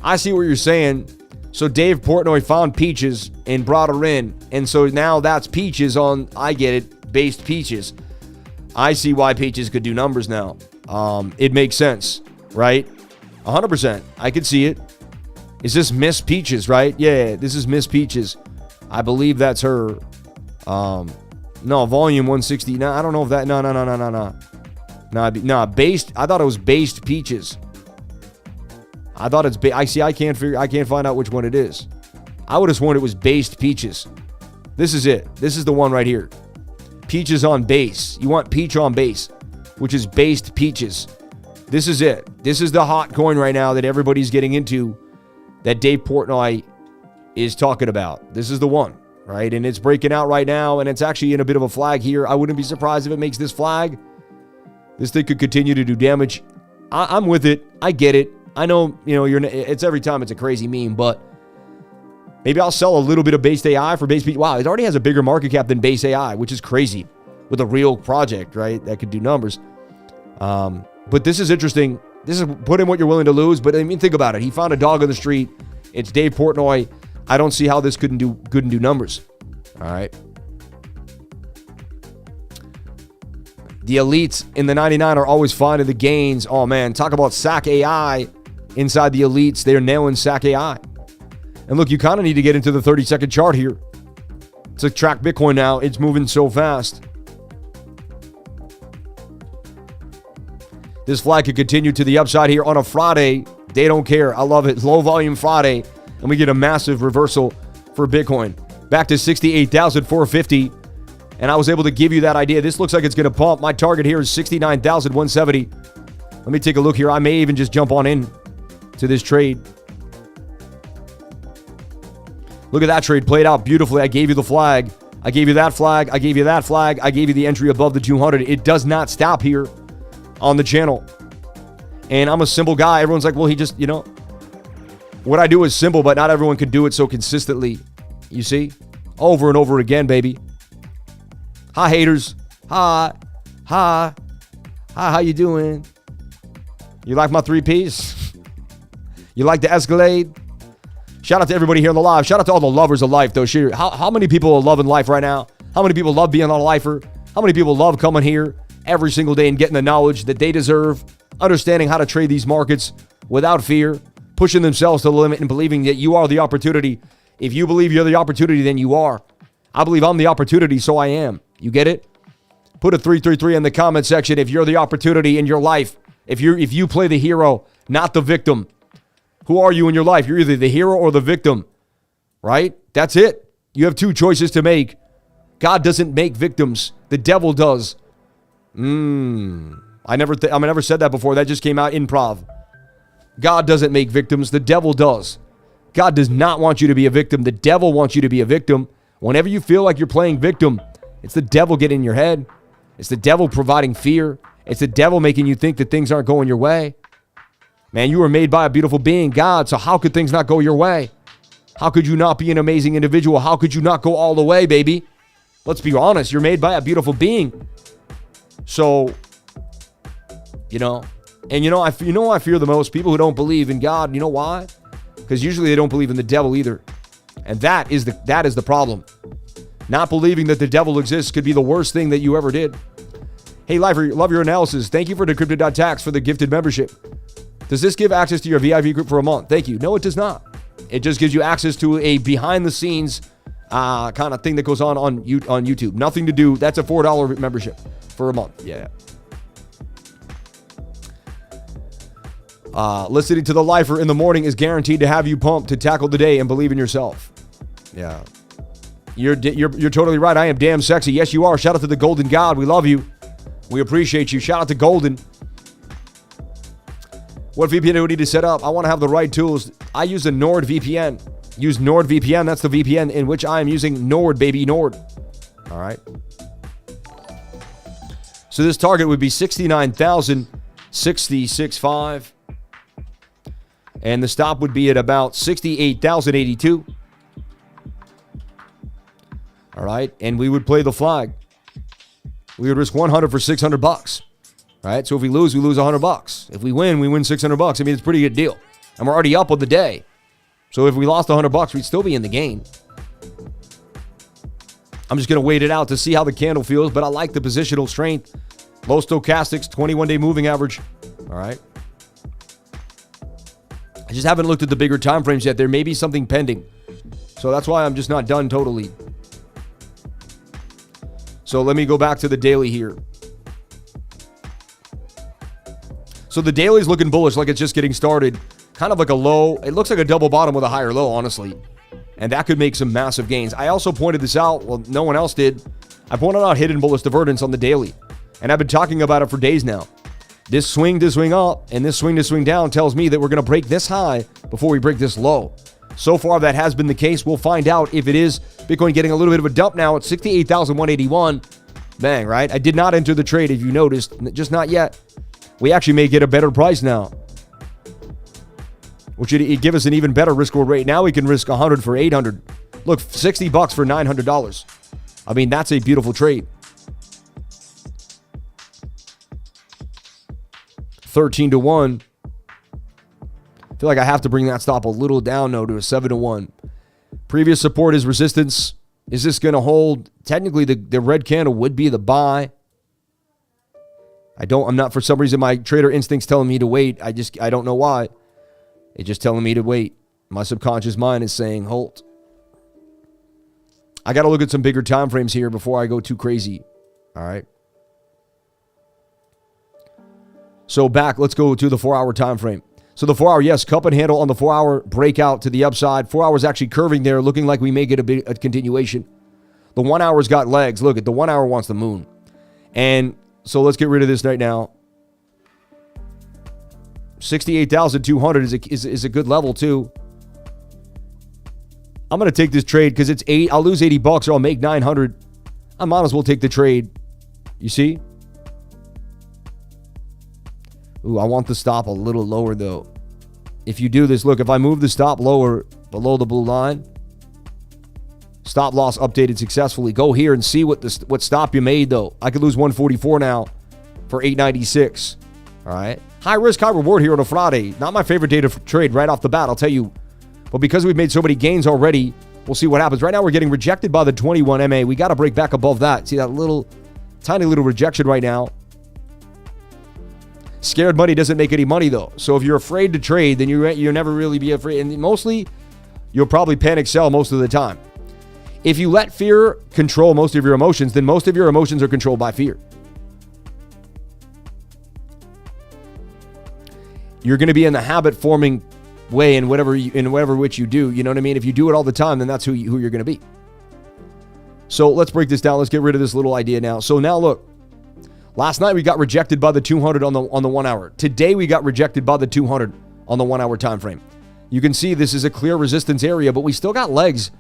I see what you're saying. So Dave Portnoy found Peaches and brought her in. And so now that's Peaches on, I get it, Based Peaches. I see why Peaches could do numbers now. It makes sense, right? 100%. I could see it. Is this Miss Peaches, right? Yeah, this is Miss Peaches. I believe that's her. No, volume 160. No, I don't know if that. No. No, based. I thought it was Based Peaches. I thought it's. I can't find out which one it is. I would have sworn it was Based Peaches. This is it. This is the one right here. Peaches on base. You want peach on base, which is Based Peaches. This is it. This is the hot coin right now that everybody's getting into, that Dave Portnoy is talking about. This is the one, right? And it's breaking out right now, and it's actually in a bit of a flag here. I wouldn't be surprised if it makes this flag. This thing could continue to do damage. I'm with it. I get it. I know, it's every time it's a crazy meme, but maybe I'll sell a little bit of BASEAI for Base Peach. Wow, it already has a bigger market cap than BASEAI, which is crazy with a real project, right? That could do numbers. But this is interesting. This is put in what you're willing to lose. But I mean, think about it. He found a dog on the street. It's Dave Portnoy. I don't see how this couldn't do numbers. All right. The elites in the 99 are always finding the gains. Oh man, talk about SAC AI inside the elites. They're nailing SAC AI. And look, you kind of need to get into the 30-second chart here to track Bitcoin now. It's moving so fast. This flag could continue to the upside here on a Friday. They don't care. I love it. Low volume Friday. And we get a massive reversal for Bitcoin. Back to 68,450. And I was able to give you that idea. This looks like it's going to pump. My target here is 69,170. Let me take a look here. I may even just jump on in to this trade. Look at that trade played out beautifully. I gave you the flag. I gave you that flag. I gave you that flag. I gave you the entry above the 200. It does not stop here on the channel. And I'm a simple guy. Everyone's like, well, he just, what I do is simple, but not everyone can do it so consistently. You see? Over and over again, baby. Hi, haters. Hi, how you doing? You like my 3-piece? You like the Escalade? Shout out to everybody here on the live. Shout out to all the lovers of life, though. How many people are loving life right now? How many people love being on a lifer? How many people love coming here every single day and getting the knowledge that they deserve, understanding how to trade these markets without fear, pushing themselves to the limit and believing that you are the opportunity. If you believe you're the opportunity, then you are. I believe I'm the opportunity, so I am. You get it? Put a 333 in the comment section if you're the opportunity in your life. If you play the hero, not the victim. Who are you in your life? You're either the hero or the victim, right? That's it. You have two choices to make. God doesn't make victims. The devil does. I never said that before. That just came out improv. God doesn't make victims. The devil does. God does not want you to be a victim. The devil wants you to be a victim. Whenever you feel like you're playing victim, it's the devil getting in your head. It's the devil providing fear. It's the devil making you think that things aren't going your way. Man, you were made by a beautiful being, God, so how could things not go your way? How could you not be an amazing individual? How could you not go all the way, baby? Let's be honest. You're made by a beautiful being. So, I fear the most? People who don't believe in God. You know why? Because usually they don't believe in the devil either. And that is the problem. Not believing that the devil exists could be the worst thing that you ever did. Hey, Lifer, love your analysis. Thank you for Decrypted.tax for the gifted membership. Does this give access to your VIP group for a month? Thank you. No, it does not. It just gives you access to a behind-the-scenes kind of thing that goes on YouTube. Nothing to do. That's a $4 membership for a month. Yeah. Listening to the Lifer in the morning is guaranteed to have you pumped to tackle the day and believe in yourself. Yeah. You're totally right. I am damn sexy. Yes, you are. Shout out to the Golden God. We love you. We appreciate you. Shout out to Golden. What VPN do we need to set up? I want to have the right tools. I use a NordVPN. Use NordVPN. That's the VPN in which I am using Nord, baby, Nord. All right. So this target would be 69,066.5. And the stop would be at about 68,082. All right. And we would play the flag. We would risk 100 for $600. Right? So if we lose $100. If we win $600. I mean, it's a pretty good deal. And we're already up on the day. So if we lost $100, we'd still be in the game. I'm just going to wait it out to see how the candle feels, but I like the positional strength. Low stochastics, 21-day moving average. All right. I just haven't looked at the bigger time frames yet. There may be something pending. So that's why I'm just not done totally. So let me go back to the daily here. So the daily is looking bullish, like it's just getting started. Kind of like a low. It looks like a double bottom with a higher low, honestly. And that could make some massive gains. I also pointed this out. Well, no one else did. I pointed out hidden bullish divergence on the daily. And I've been talking about it for days now. This swing to swing up and this swing to swing down tells me that we're going to break this high before we break this low. So far, that has been the case. We'll find out if it is. Bitcoin getting a little bit of a dump now at 68,181. Bang, right? I did not enter the trade, if you noticed. Just not yet. We actually may get a better price now, which would give us an even better risk reward rate. Now we can risk 100 for 800. Look, $60 for $900. I mean, that's a beautiful trade. 13-1. I feel like I have to bring that stop a little down, though, to a 7-1. Previous support is resistance. Is this going to hold? Technically, the red candle would be the buy. I'm not, for some reason, my trader instinct's telling me to wait. I don't know why. It's just telling me to wait. My subconscious mind is saying, hold. I got to look at some bigger time frames here before I go too crazy. All right. So let's go to the 4-hour time frame. So the 4-hour, yes, cup and handle on the 4-hour breakout to the upside. 4 hours actually curving there, looking like we may get a continuation. The 1 hour's got legs. Look, at the 1 hour wants the moon. And so let's get rid of this right now. 68,200 is a good level too. I'm going to take this trade because it's I'll lose $80 or I'll make 900. I might as well take the trade. You see? Ooh, I want the stop a little lower though. If you do this, look, if I move the stop lower below the blue line, stop loss updated successfully. Go here and see what stop you made though. I could lose 144 now for 896. All right. High risk, high reward here on a Friday. Not my favorite day to trade right off the bat, I'll tell you. But because we've made so many gains already, we'll see what happens. Right now we're getting rejected by the 21 MA. We got to break back above that. See that tiny little rejection right now. Scared money doesn't make any money though. So if you're afraid to trade, then you'll never really be afraid. And mostly, you'll probably panic sell most of the time. If you let fear control most of your emotions, then most of your emotions are controlled by fear. You're going to be in the habit-forming way in whatever which you do. You know what I mean? If you do it all the time, then that's who you're going to be. So let's break this down. Let's get rid of this little idea now. So now look. Last night we got rejected by the 200 on the 1 hour. Today we got rejected by the 200 on the 1 hour time frame. You can see this is a clear resistance area, but we still got legs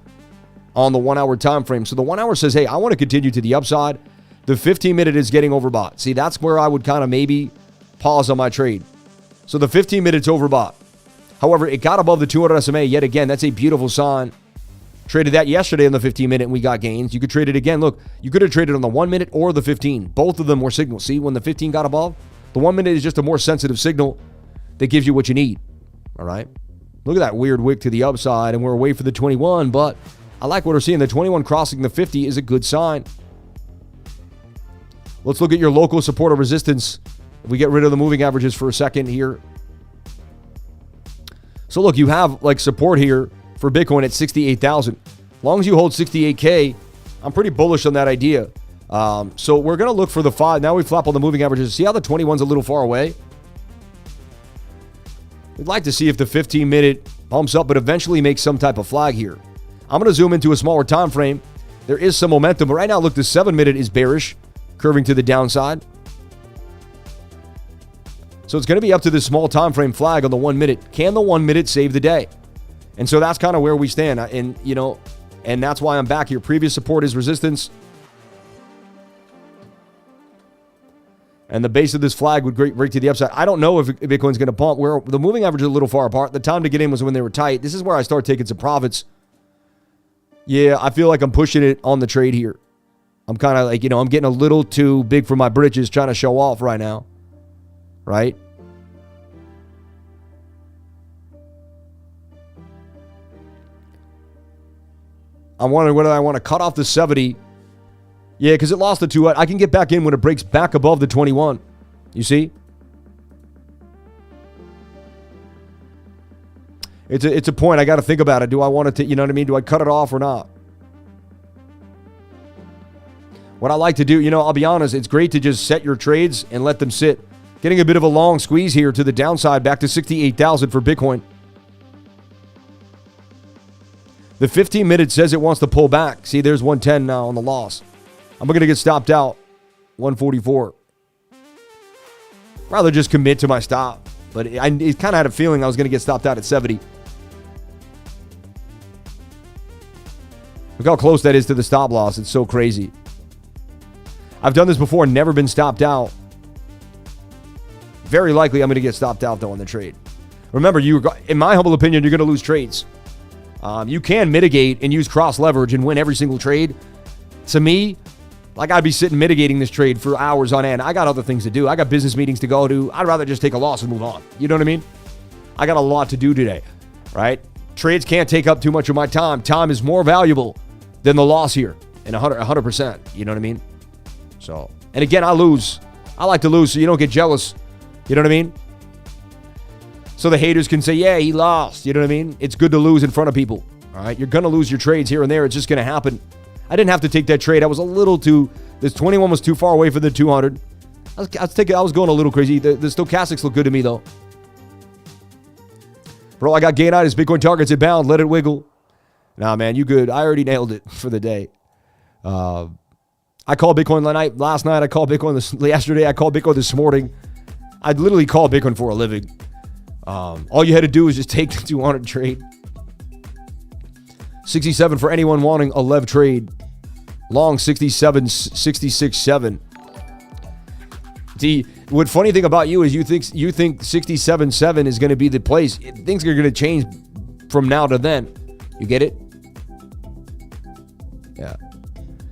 on the 1 hour time frame. So the 1 hour says, hey, I want to continue to the upside. The 15-minute is getting overbought. See, that's where I would kind of maybe pause on my trade. So the 15 minutes overbought. However, it got above the 200 SMA yet again. That's a beautiful sign. Traded that yesterday on the 15-minute and we got gains. You could trade it again. Look, you could have traded on the 1 minute or the 15. Both of them were signals. See, when the 15 got above, the 1 minute is just a more sensitive signal that gives you what you need. All right. Look at that weird wick to the upside, and we're away for the 21, but I like what we're seeing. The 21 crossing the 50 is a good sign. Let's look at your local support or resistance. If we get rid of the moving averages for a second here. So look, you have like support here for Bitcoin at 68,000. As long as you hold 68K, I'm pretty bullish on that idea. So we're going to look for the 5. Now we flop on the moving averages. See how the 21's a little far away? We'd like to see if the 15-minute pumps up, but eventually makes some type of flag here. I'm going to zoom into a smaller time frame. There is some momentum, but right now, look, the 7-minute is bearish, curving to the downside. So it's going to be up to this small time frame flag on the 1 minute. Can the 1 minute save the day? And so that's kind of where we stand. And, you know, and that's why I'm back here. Previous support is resistance. And the base of this flag would break to the upside. I don't know if Bitcoin's going to pump. Where the moving average is a little far apart. The time to get in was when they were tight. This is where I start taking some profits. Yeah, I feel like I'm pushing it on the trade here. I'm kind of like, you know, I'm getting a little too big for my britches, trying to show off right now. Right? I'm wondering whether I want to cut off the 70. Yeah, because it lost the 2. I can get back in when it breaks back above the 21. You see? It's a point. I got to think about it. Do I want to, you know what I mean? Do I cut it off or not? What I like to do, you know, I'll be honest, it's great to just set your trades and let them sit. Getting a bit of a long squeeze here to the downside, back to 68,000 for Bitcoin. The 15-minute says it wants to pull back. See, there's 110 now on the loss. I'm going to get stopped out. 144. Rather just commit to my stop. But it kind of had a feeling I was going to get stopped out at 70. Look how close that is to the stop loss. It's so crazy. I've done this before and never been stopped out. Very likely I'm going to get stopped out, though, on the trade. Remember, in my humble opinion, you're going to lose trades. You can mitigate and use cross leverage and win every single trade. To me, like, I'd be sitting mitigating this trade for hours on end. I got other things to do. I got business meetings to go to. I'd rather just take a loss and move on. You know what I mean? I got a lot to do today, right? Trades can't take up too much of my time. Time is more valuable than the loss here, and 100%. You know what I mean? So, and again, I lose. I like to lose so you don't get jealous. You know what I mean? So the haters can say, yeah, he lost. You know what I mean? It's good to lose in front of people. All right? You're going to lose your trades here and there. It's just going to happen. I didn't have to take that trade. I was a little too, this 21 was too far away for the 200. I was going a little crazy. The stochastics look good to me, though. Bro, I got gainitis. Bitcoin targets inbound. Let it wiggle. Nah, man, you good. I already nailed it for the day. I called Bitcoin last night. I called Bitcoin yesterday. I called Bitcoin this morning. I literally call Bitcoin for a living. All you had to do is just take the 200 trade. 67 for anyone wanting a lev trade. Long 67, 66.7. What funny thing about you is you think 67.7 is going to be the place. Things are going to change from now to then. You get it? Yeah.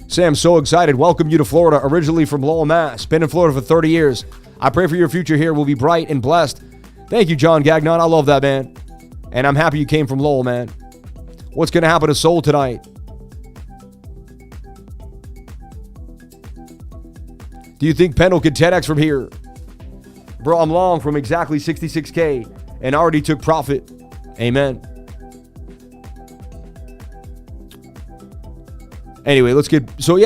Sam, so excited. Welcome you to Florida. Originally from Lowell, Mass. Been in Florida for 30 years. I pray for your future here will be bright and blessed. Thank you, John Gagnon. I love that, man. And I'm happy you came from Lowell, man. What's going to happen to Seoul tonight? Do you think Pendle could 10x from here? Bro, I'm long from exactly 66K and already took profit. Amen. Anyway, let's get... So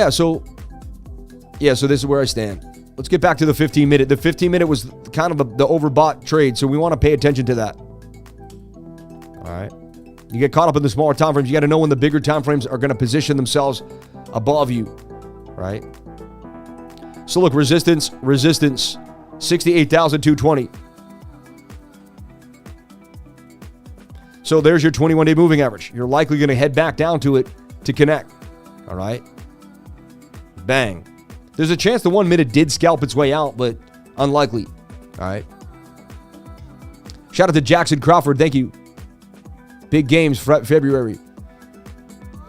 this is where I stand. Let's get back to the 15-minute. The 15-minute was kind of the overbought trade, so we want to pay attention to that. All right. You get caught up in the smaller time frames. You got to know when the bigger time frames are going to position themselves above you, right? So look, resistance, 68,220. So there's your 21-day moving average. You're likely going to head back down to it to connect. All right. Bang. There's a chance the 1 minute did scalp its way out, but unlikely. All right. Shout out to Jackson Crawford. Thank you. Big games February.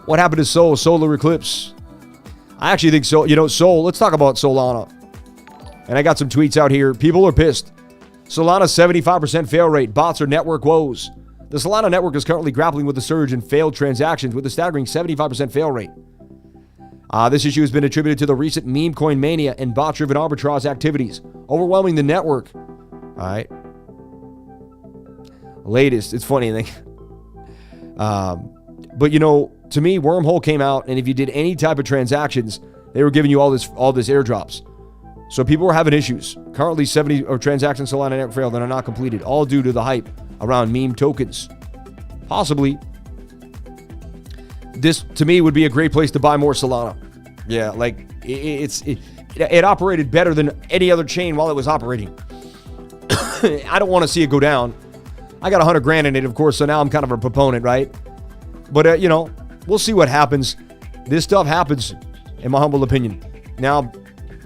What happened to Sol? Solar eclipse. I actually think so. You know, Sol. Let's talk about Solana. And I got some tweets out here. People are pissed. Solana 75% fail rate. Bots are network woes. The Solana network is currently grappling with the surge in failed transactions with a staggering 75% fail rate. This issue has been attributed to the recent meme coin mania and bot-driven arbitrage activities, overwhelming the network. All right. Latest. It's funny. But, you know, to me, Wormhole came out, and if you did any type of transactions, they were giving you all this airdrops. So people were having issues. Currently, 70 of transactions Solana network failed that are not completed, all due to the hype around meme tokens. Possibly. This, to me, would be a great place to buy more Solana. Yeah, like, it operated better than any other chain while it was operating. I don't want to see it go down. I got 100 grand in it, of course, so now I'm kind of a proponent, right? But, you know, we'll see what happens. This stuff happens, in my humble opinion. Now,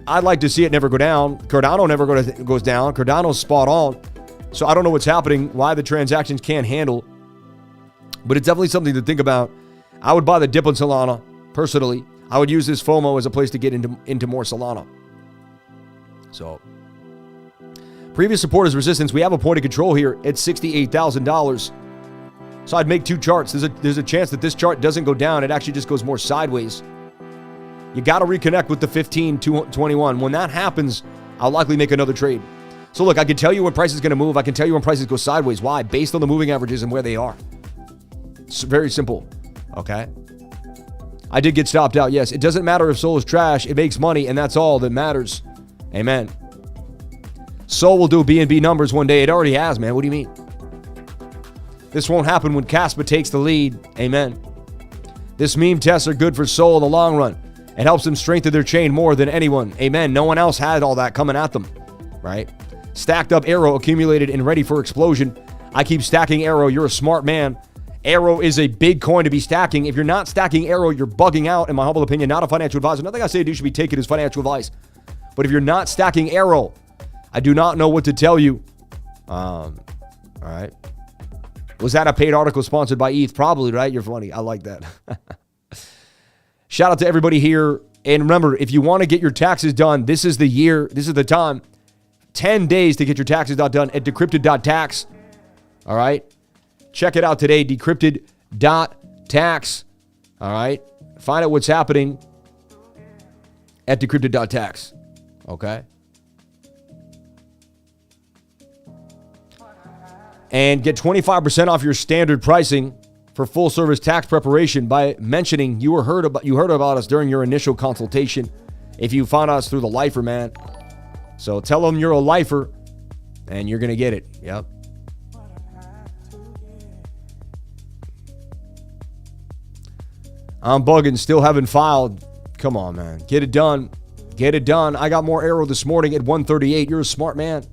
I'd like to see it never go down. Cardano never goes down. Cardano's spot on. So I don't know what's happening, why the transactions can't handle. But it's definitely something to think about. I would buy the dip on Solana, personally. I would use this FOMO as a place to get into more Solana. So, previous support is resistance. We have a point of control here at $68,000. So I'd make 2 charts. There's a chance that this chart doesn't go down. It actually just goes more sideways. You got to reconnect with the 15-21. When that happens, I'll likely make another trade. So look, I can tell you when price is going to move. I can tell you when prices go sideways. Why? Based on the moving averages and where they are. It's very simple. Okay? I did get stopped out. Yes, it doesn't matter if Sol is trash. It makes money, and that's all that matters. Amen. Sol will do BNB numbers one day. It already has, man. What do you mean? This won't happen when Caspa takes the lead. Amen. This meme tests are good for Sol in the long run. It helps them strengthen their chain more than anyone. Amen. No one else had all that coming at them, right? Stacked up Arrow, accumulated and ready for explosion. I keep stacking Arrow. You're a smart man. Arrow is a big coin to be stacking. If you're not stacking Arrow, you're bugging out, in my humble opinion. Not a financial advisor. Nothing I say to do should be taken as financial advice. But if you're not stacking Arrow, I do not know what to tell you. All right. Was that a paid article sponsored by ETH? Probably, right? You're funny. I like that. Shout out to everybody here. And remember, if you want to get your taxes done, this is the year. This is the time. 10 days to get your taxes done at decrypted.tax. All right. Check it out today. Decrypted.tax. All right. Find out what's happening at decrypted.tax. Okay. And get 25% off your standard pricing for full service tax preparation by mentioning you heard about us during your initial consultation. If you found us through the Lifer, man. So tell them you're a Lifer and you're going to get it. Yep. I'm bugging, still haven't filed. Come on, man. Get it done. Get it done. I got more Arrow this morning at 138. You're a smart man.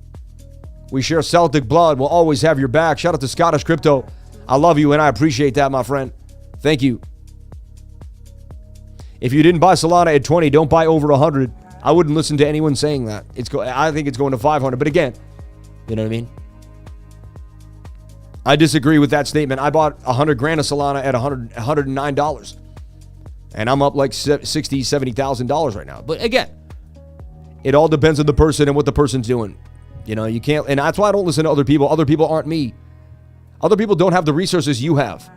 We share Celtic blood. We'll always have your back. Shout out to Scottish Crypto. I love you and I appreciate that, my friend. Thank you. If you didn't buy Solana at 20, don't buy over 100. I wouldn't listen to anyone saying that. I think it's going to 500. But again, you know what I mean? I disagree with that statement. I bought 100 grand of Solana at $109. And I'm up like $60,000, $70,000 right now. But again, it all depends on the person and what the person's doing. You know, you can't, and that's why I don't listen to other people. Other people aren't me. Other people don't have the resources you have.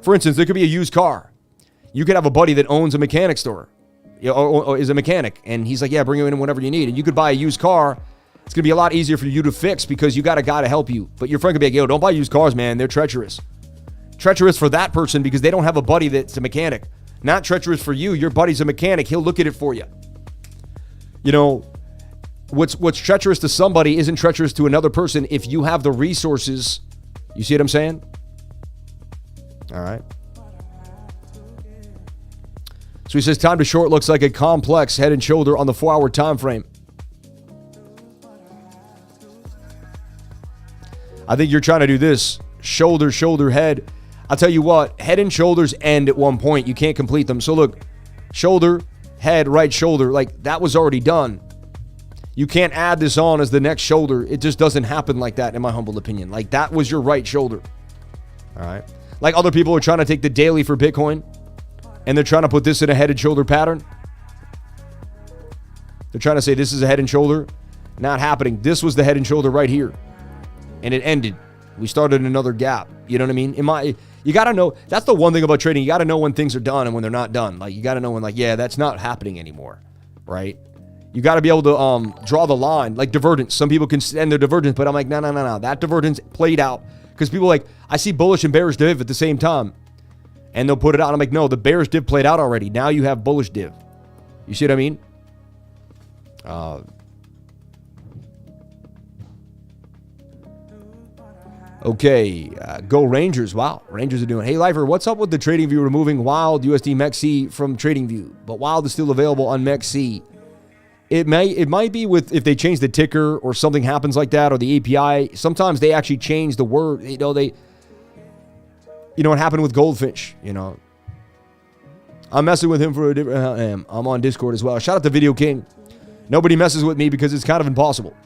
For instance, there could be a used car. You could have a buddy that owns a mechanic store, or is a mechanic, and he's like, yeah, bring it in whenever you need. And you could buy a used car. It's going to be a lot easier for you to fix because you got a guy to help you. But your friend could be like, yo, don't buy used cars, man. They're treacherous. Treacherous for that person because they don't have a buddy that's a mechanic. Not treacherous for you. Your buddy's a mechanic. He'll look at it for you. You know, what's treacherous to somebody isn't treacherous to another person if you have the resources. You see what I'm saying? All right. So he says, time to short looks like a complex head and shoulder on the 4-hour time frame. I think you're trying to do this. Shoulder, shoulder, head. I'll tell you what, head and shoulders end at one point. You can't complete them. So look, shoulder, head, right shoulder, like that was already done. You can't add this on as the next shoulder. It just doesn't happen like that, in my humble opinion. Like that was your right shoulder. All right. Like other people are trying to take the daily for Bitcoin and they're trying to put this in a head and shoulder pattern. They're trying to say this is a head and shoulder. Not happening. This was the head and shoulder right here. And it ended. We started another gap. You know what I mean? You got to know. That's the one thing about trading. You got to know when things are done and when they're not done. Like you got to know when, like, yeah, that's not happening anymore. Right? You got to be able to draw the line, like divergence. Some people can stand their divergence, but I'm like, no. That divergence played out. Because people like, I see bullish and bearish div at the same time. And they'll put it out. I'm like, no, the bearish div played out already. Now you have bullish div. You see what I mean? Okay, go Rangers. Wow, Rangers are doing. Hey, Lifer, what's up with the TradingView removing Wild USD MEXC from TradingView? But Wild is still available on MEXC. It might be with if they change the ticker or something happens like that or the API. Sometimes they actually change the word. You know, it happened with Goldfish, you know. I'm messing with him for a different... I'm on Discord as well. Shout out to Video King. Nobody messes with me because it's kind of impossible.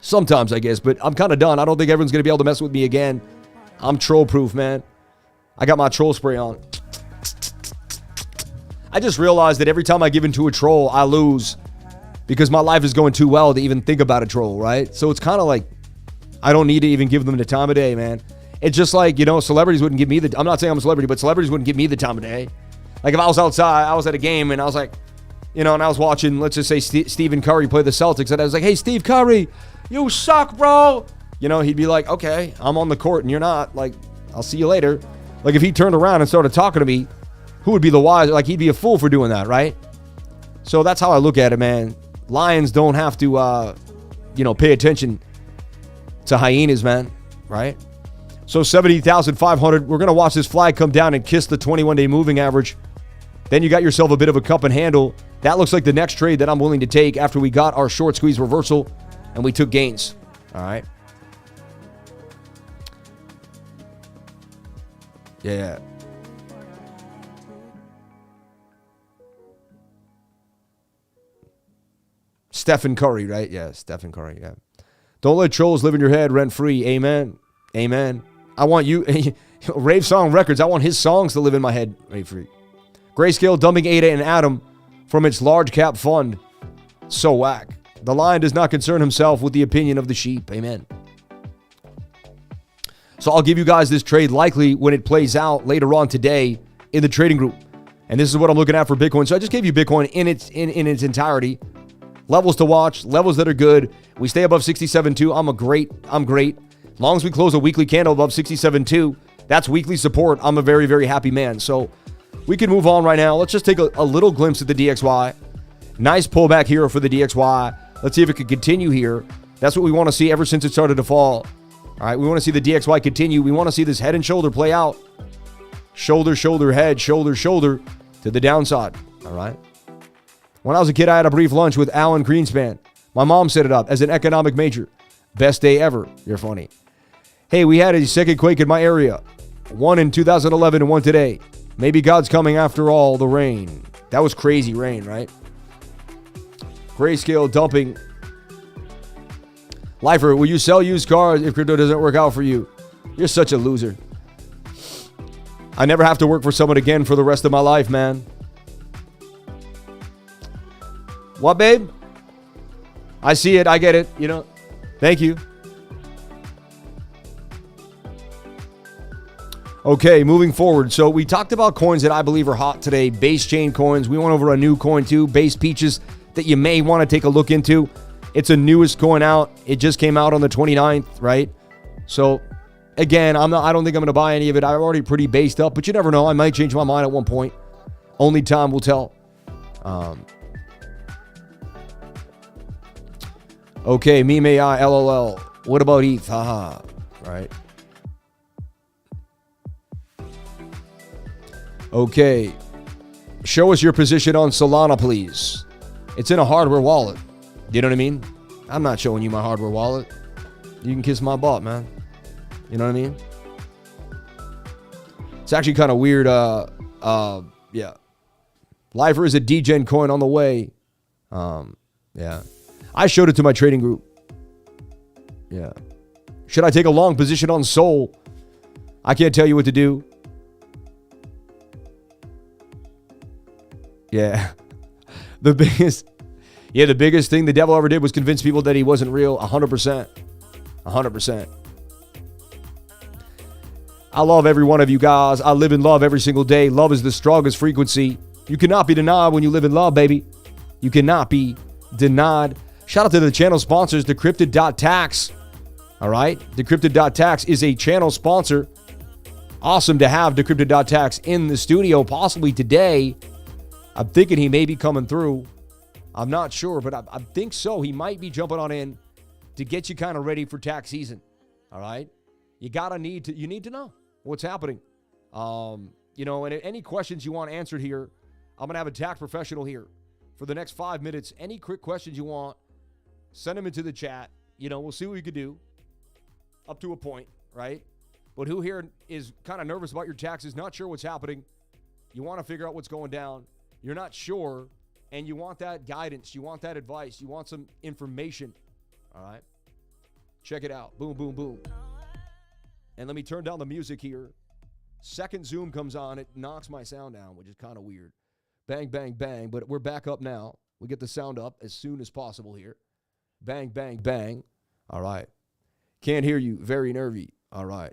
Sometimes, I guess, but I'm kind of done. I don't think everyone's going to be able to mess with me again. I'm troll-proof, man. I got my troll spray on. I just realized that every time I give into a troll, I lose because my life is going too well to even think about a troll, right? So it's kind of like I don't need to even give them the time of day, man. It's just like, you know, celebrities wouldn't give me the... I'm not saying I'm a celebrity, but celebrities wouldn't give me the time of day. Like if I was outside, I was at a game and I was like, you know, and I was watching, let's just say Stephen Curry play the Celtics, and I was like, hey, Steve Curry, you suck, bro. You know, he'd be like, okay, I'm on the court and you're not. Like, I'll see you later. Like if he turned around and started talking to me, who would be the wise? Like he'd be a fool for doing that, right? So that's how I look at it, man. Lions don't have to, pay attention to hyenas, man, right? So 70,500. We're going to watch this flag come down and kiss the 21-day moving average. Then you got yourself a bit of a cup and handle. That looks like the next trade that I'm willing to take after we got our short squeeze reversal and we took gains. All right. Yeah. Stephen Curry, right? Yeah, Stephen Curry, yeah. Don't let trolls live in your head rent-free. Amen. Amen. I want you... Rave Song Records, I want his songs to live in my head rent-free. Grayscale dumping Ada and Adam from its large cap fund. So whack. The lion does not concern himself with the opinion of the sheep. Amen. So I'll give you guys this trade likely when it plays out later on today in the trading group. And this is what I'm looking at for Bitcoin. So I just gave you Bitcoin in its entirety. Levels to watch, levels that are good. We stay above 67.2. I'm great. As long as we close a weekly candle above 67.2, that's weekly support. I'm a very, very happy man. So we can move on right now. Let's just take a little glimpse at the DXY. Nice pullback here for the DXY. Let's see if it can continue here. That's what we want to see ever since it started to fall. All right, we want to see the DXY continue. We want to see this head and shoulder play out. Shoulder, shoulder, head, shoulder, shoulder to the downside. All right. When I was a kid, I had a brief lunch with Alan Greenspan. My mom set it up as an economic major. Best day ever. You're funny. Hey, we had a second quake in my area. One in 2011 and one today. Maybe God's coming after all the rain. That was crazy rain, right? Grayscale dumping. Lifer, will you sell used cars if crypto doesn't work out for you? You're such a loser. I never have to work for someone again for the rest of my life, man. What, babe? I see it. I get it. You know, thank you. Okay, moving forward. So we talked about coins that I believe are hot today. Base chain coins. We went over a new coin too. Base Peaches that you may want to take a look into. It's a newest coin out. It just came out on the 29th, right? So again, I don't think I'm going to buy any of it. I'm already pretty based up, but you never know. I might change my mind at one point. Only time will tell. Okay, meme AI, LOL. What about ETH? Haha. Right. Okay. Show us your position on Solana, please. It's in a hardware wallet. You know what I mean? I'm not showing you my hardware wallet. You can kiss my butt, man. You know what I mean? It's actually kind of weird. Yeah. Lifer is a degen coin on the way. Yeah. I showed it to my trading group. Yeah. Should I take a long position on Sol? I can't tell you what to do. Yeah. The biggest thing the devil ever did was convince people that he wasn't real. 100%. 100%. I love every one of you guys. I live in love every single day. Love is the strongest frequency. You cannot be denied when you live in love, baby. You cannot be denied. Shout out to the channel sponsors, Decrypted.tax. All right? Decrypted.tax is a channel sponsor. Awesome to have Decrypted.tax in the studio, possibly today. I'm thinking he may be coming through. I'm not sure, but I think so. He might be jumping on in to get you kind of ready for tax season. All right? You need to know what's happening. And any questions you want answered here, I'm going to have a tax professional here for the next 5 minutes. Any quick questions you want, send them into the chat. We'll see what we could do up to a point, right? But who here is kind of nervous about your taxes, not sure what's happening? You want to figure out what's going down. You're not sure, and you want that guidance. You want that advice. You want some information, all right? Check it out. Boom, boom, boom. And let me turn down the music here. Second Zoom comes on. It knocks my sound down, which is kind of weird. Bang, bang, bang. But we're back up now. We get the sound up as soon as possible here. Bang, bang, bang. All right. Can't hear you. Very nervy. All right.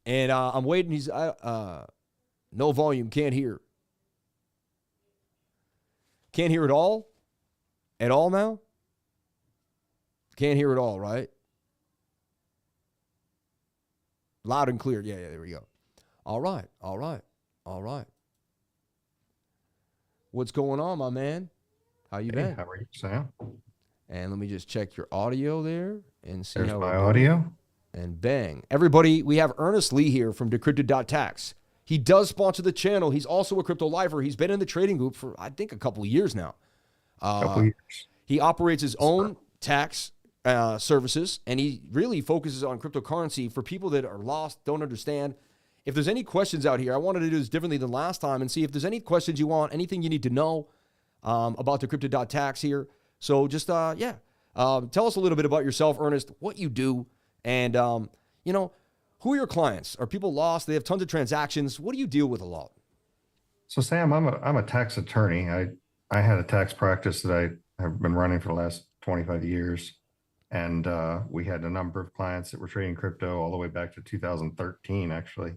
And I'm waiting. He's no volume. Can't hear. Can't hear at all? At all now? Can't hear at all, right? Loud and clear. Yeah, there we go. All right. What's going on, my man? How you been? How are you, Sam? And let me just check your audio there and see There's how my audio. And bang. Everybody, we have Ernest Lee here from Decrypted.tax. He does sponsor the channel. He's also a crypto lifer. He's been in the trading group for, I think, a couple of years now. He operates his own tax services, and he really focuses on cryptocurrency for people that are lost, don't understand. If there's any questions out here, I wanted to do this differently than last time and see if there's any questions you want, anything you need to know about Decrypted.tax here. So just, tell us a little bit about yourself, Ernest, what you do, and, who are your clients? Are people lost? They have tons of transactions. What do you deal with a lot? So, Sam, I'm a tax attorney. I had a tax practice that I have been running for the last 25 years. And we had a number of clients that were trading crypto all the way back to 2013, actually.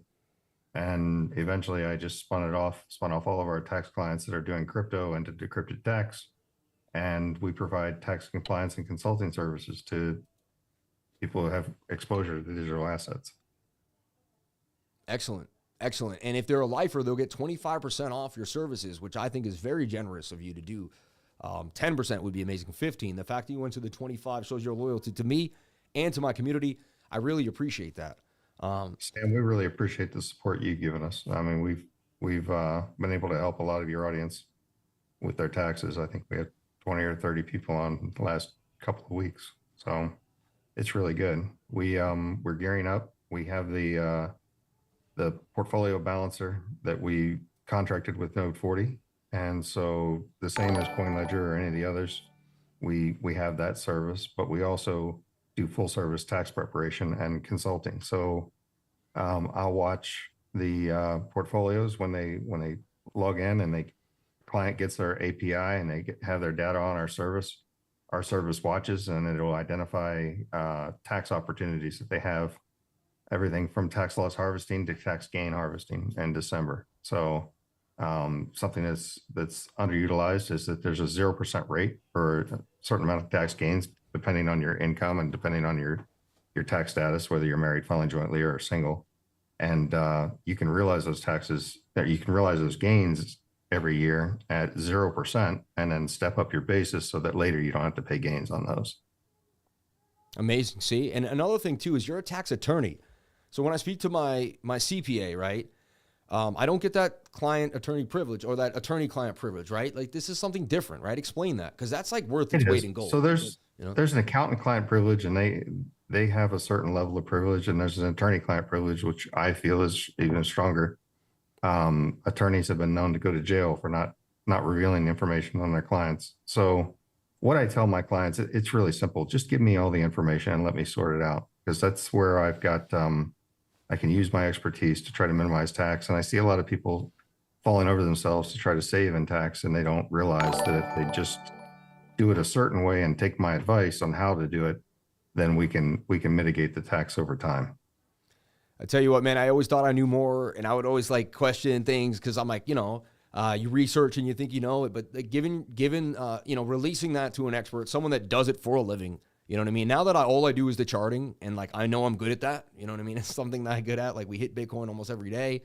And eventually I just spun off all of our tax clients that are doing crypto into Decrypted Tax. And we provide tax compliance and consulting services to people who have exposure to digital assets. Excellent. And if they're a lifer, they'll get 25% off your services, which I think is very generous of you to do. 10% would be amazing. 15. The fact that you went to the 25 shows your loyalty to me and to my community. I really appreciate that. Sam, we really appreciate the support you've given us. I mean, we've been able to help a lot of your audience with their taxes. I think we had 20 or 30 people on the last couple of weeks. So it's really good. We're gearing up. We have the portfolio balancer that we contracted with Node 40. And so the same as CoinLedger or any of the others, we have that service, but we also do full service tax preparation and consulting. So I'll watch the portfolios when they log in and the client gets their API and they have their data on our service. Our service watches and it'll identify tax opportunities that they have, everything from tax loss harvesting to tax gain harvesting in December. So something that's underutilized is that there's a 0% rate for a certain amount of tax gains, depending on your income and depending on your tax status, whether you're married, filing jointly, or single. And you can realize those taxes, you can realize those gains every year at 0% and then step up your basis so that later you don't have to pay gains on those. Amazing. See, and another thing too is you're a tax attorney. So when I speak to my CPA, right, I don't get that client attorney privilege or that attorney client privilege, right? Like this is something different, right? Explain that, because that's like worth its weight in gold. So there's an accountant client privilege, and they have a certain level of privilege, and there's an attorney client privilege, which I feel is even stronger. Attorneys have been known to go to jail for not revealing information on their clients. So what I tell my clients, it's really simple. Just give me all the information and let me sort it out, because that's where I've got I can use my expertise to try to minimize tax. And I see a lot of people falling over themselves to try to save in tax, and they don't realize that if they just do it a certain way and take my advice on how to do it, then we can mitigate the tax over time. I tell you what, man, I always thought I knew more, and I would always like question things because I'm like, you research and you think you know it, but like, given releasing that to an expert, someone that does it for a living. You know what I mean? Now that all I do is the charting, and like I know I'm good at that. You know what I mean? It's something that I'm good at. Like we hit Bitcoin almost every day.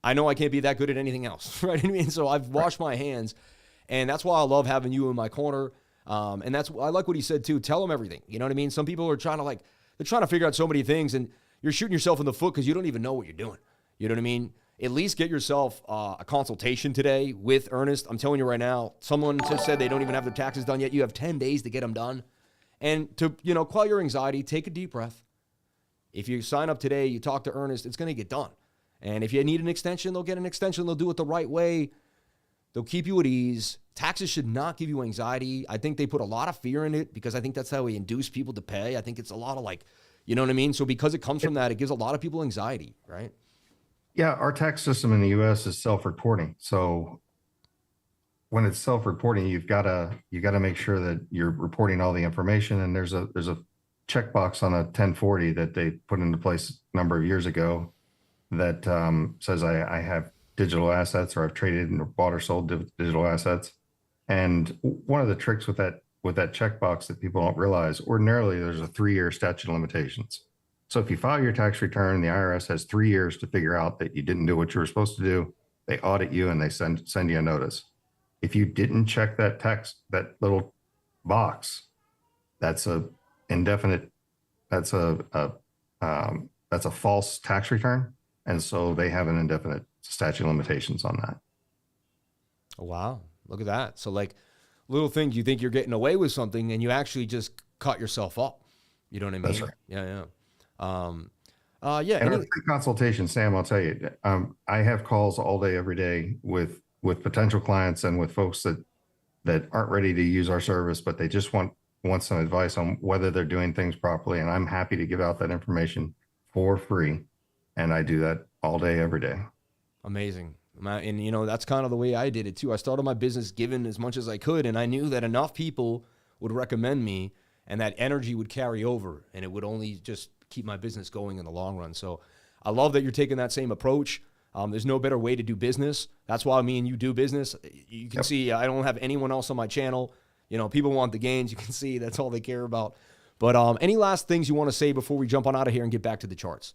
I know I can't be that good at anything else, right? I mean, so I've washed my hands, and that's why I love having you in my corner. And I like what he said too. Tell them everything. You know what I mean? Some people are trying to figure out so many things, and you're shooting yourself in the foot because you don't even know what you're doing. You know what I mean? at least get yourself a consultation today with Ernest. I'm telling you right now, someone just said they don't even have their taxes done yet. You have 10 days to get them done. And to, quell your anxiety, take a deep breath. If you sign up today, you talk to Ernest, it's going to get done. And if you need an extension, they'll get an extension. They'll do it the right way. They'll keep you at ease. Taxes should not give you anxiety. I think they put a lot of fear in it because I think that's how we induce people to pay. I think it's a lot of you know what I mean? So because it comes from that, it gives a lot of people anxiety, right? Yeah, our tax system in the U.S. is self-reporting. So when it's self-reporting, you got to make sure that you're reporting all the information. And there's a checkbox on a 1040 that they put into place a number of years ago that says I have digital assets, or I've traded and bought or sold digital assets. And one of the tricks with that checkbox that people don't realize, ordinarily there's a 3-year statute of limitations. So if you file your tax return, the IRS has 3 years to figure out that you didn't do what you were supposed to do. They audit you and they send you a notice. If you didn't check that little box, that's a false tax return. And so they have an indefinite statute of limitations on that. Oh, wow. Look at that. So little things you think you're getting away with something and you actually just cut yourself up. You know what I mean? That's right. Yeah. And our free consultation, Sam, I'll tell you, I have calls all day, every day with potential clients and with folks that aren't ready to use our service, but they just want some advice on whether they're doing things properly. And I'm happy to give out that information for free. And I do that all day, every day. Amazing. And that's kind of the way I did it too. I started my business giving as much as I could. And I knew that enough people would recommend me and that energy would carry over and it would only just keep my business going in the long run. So I love that you're taking that same approach. There's no better way to do business. That's why me and you do business. You can see I don't have anyone else on my channel. People want the gains. You can see that's all they care about. But any last things you want to say before we jump on out of here and get back to the charts?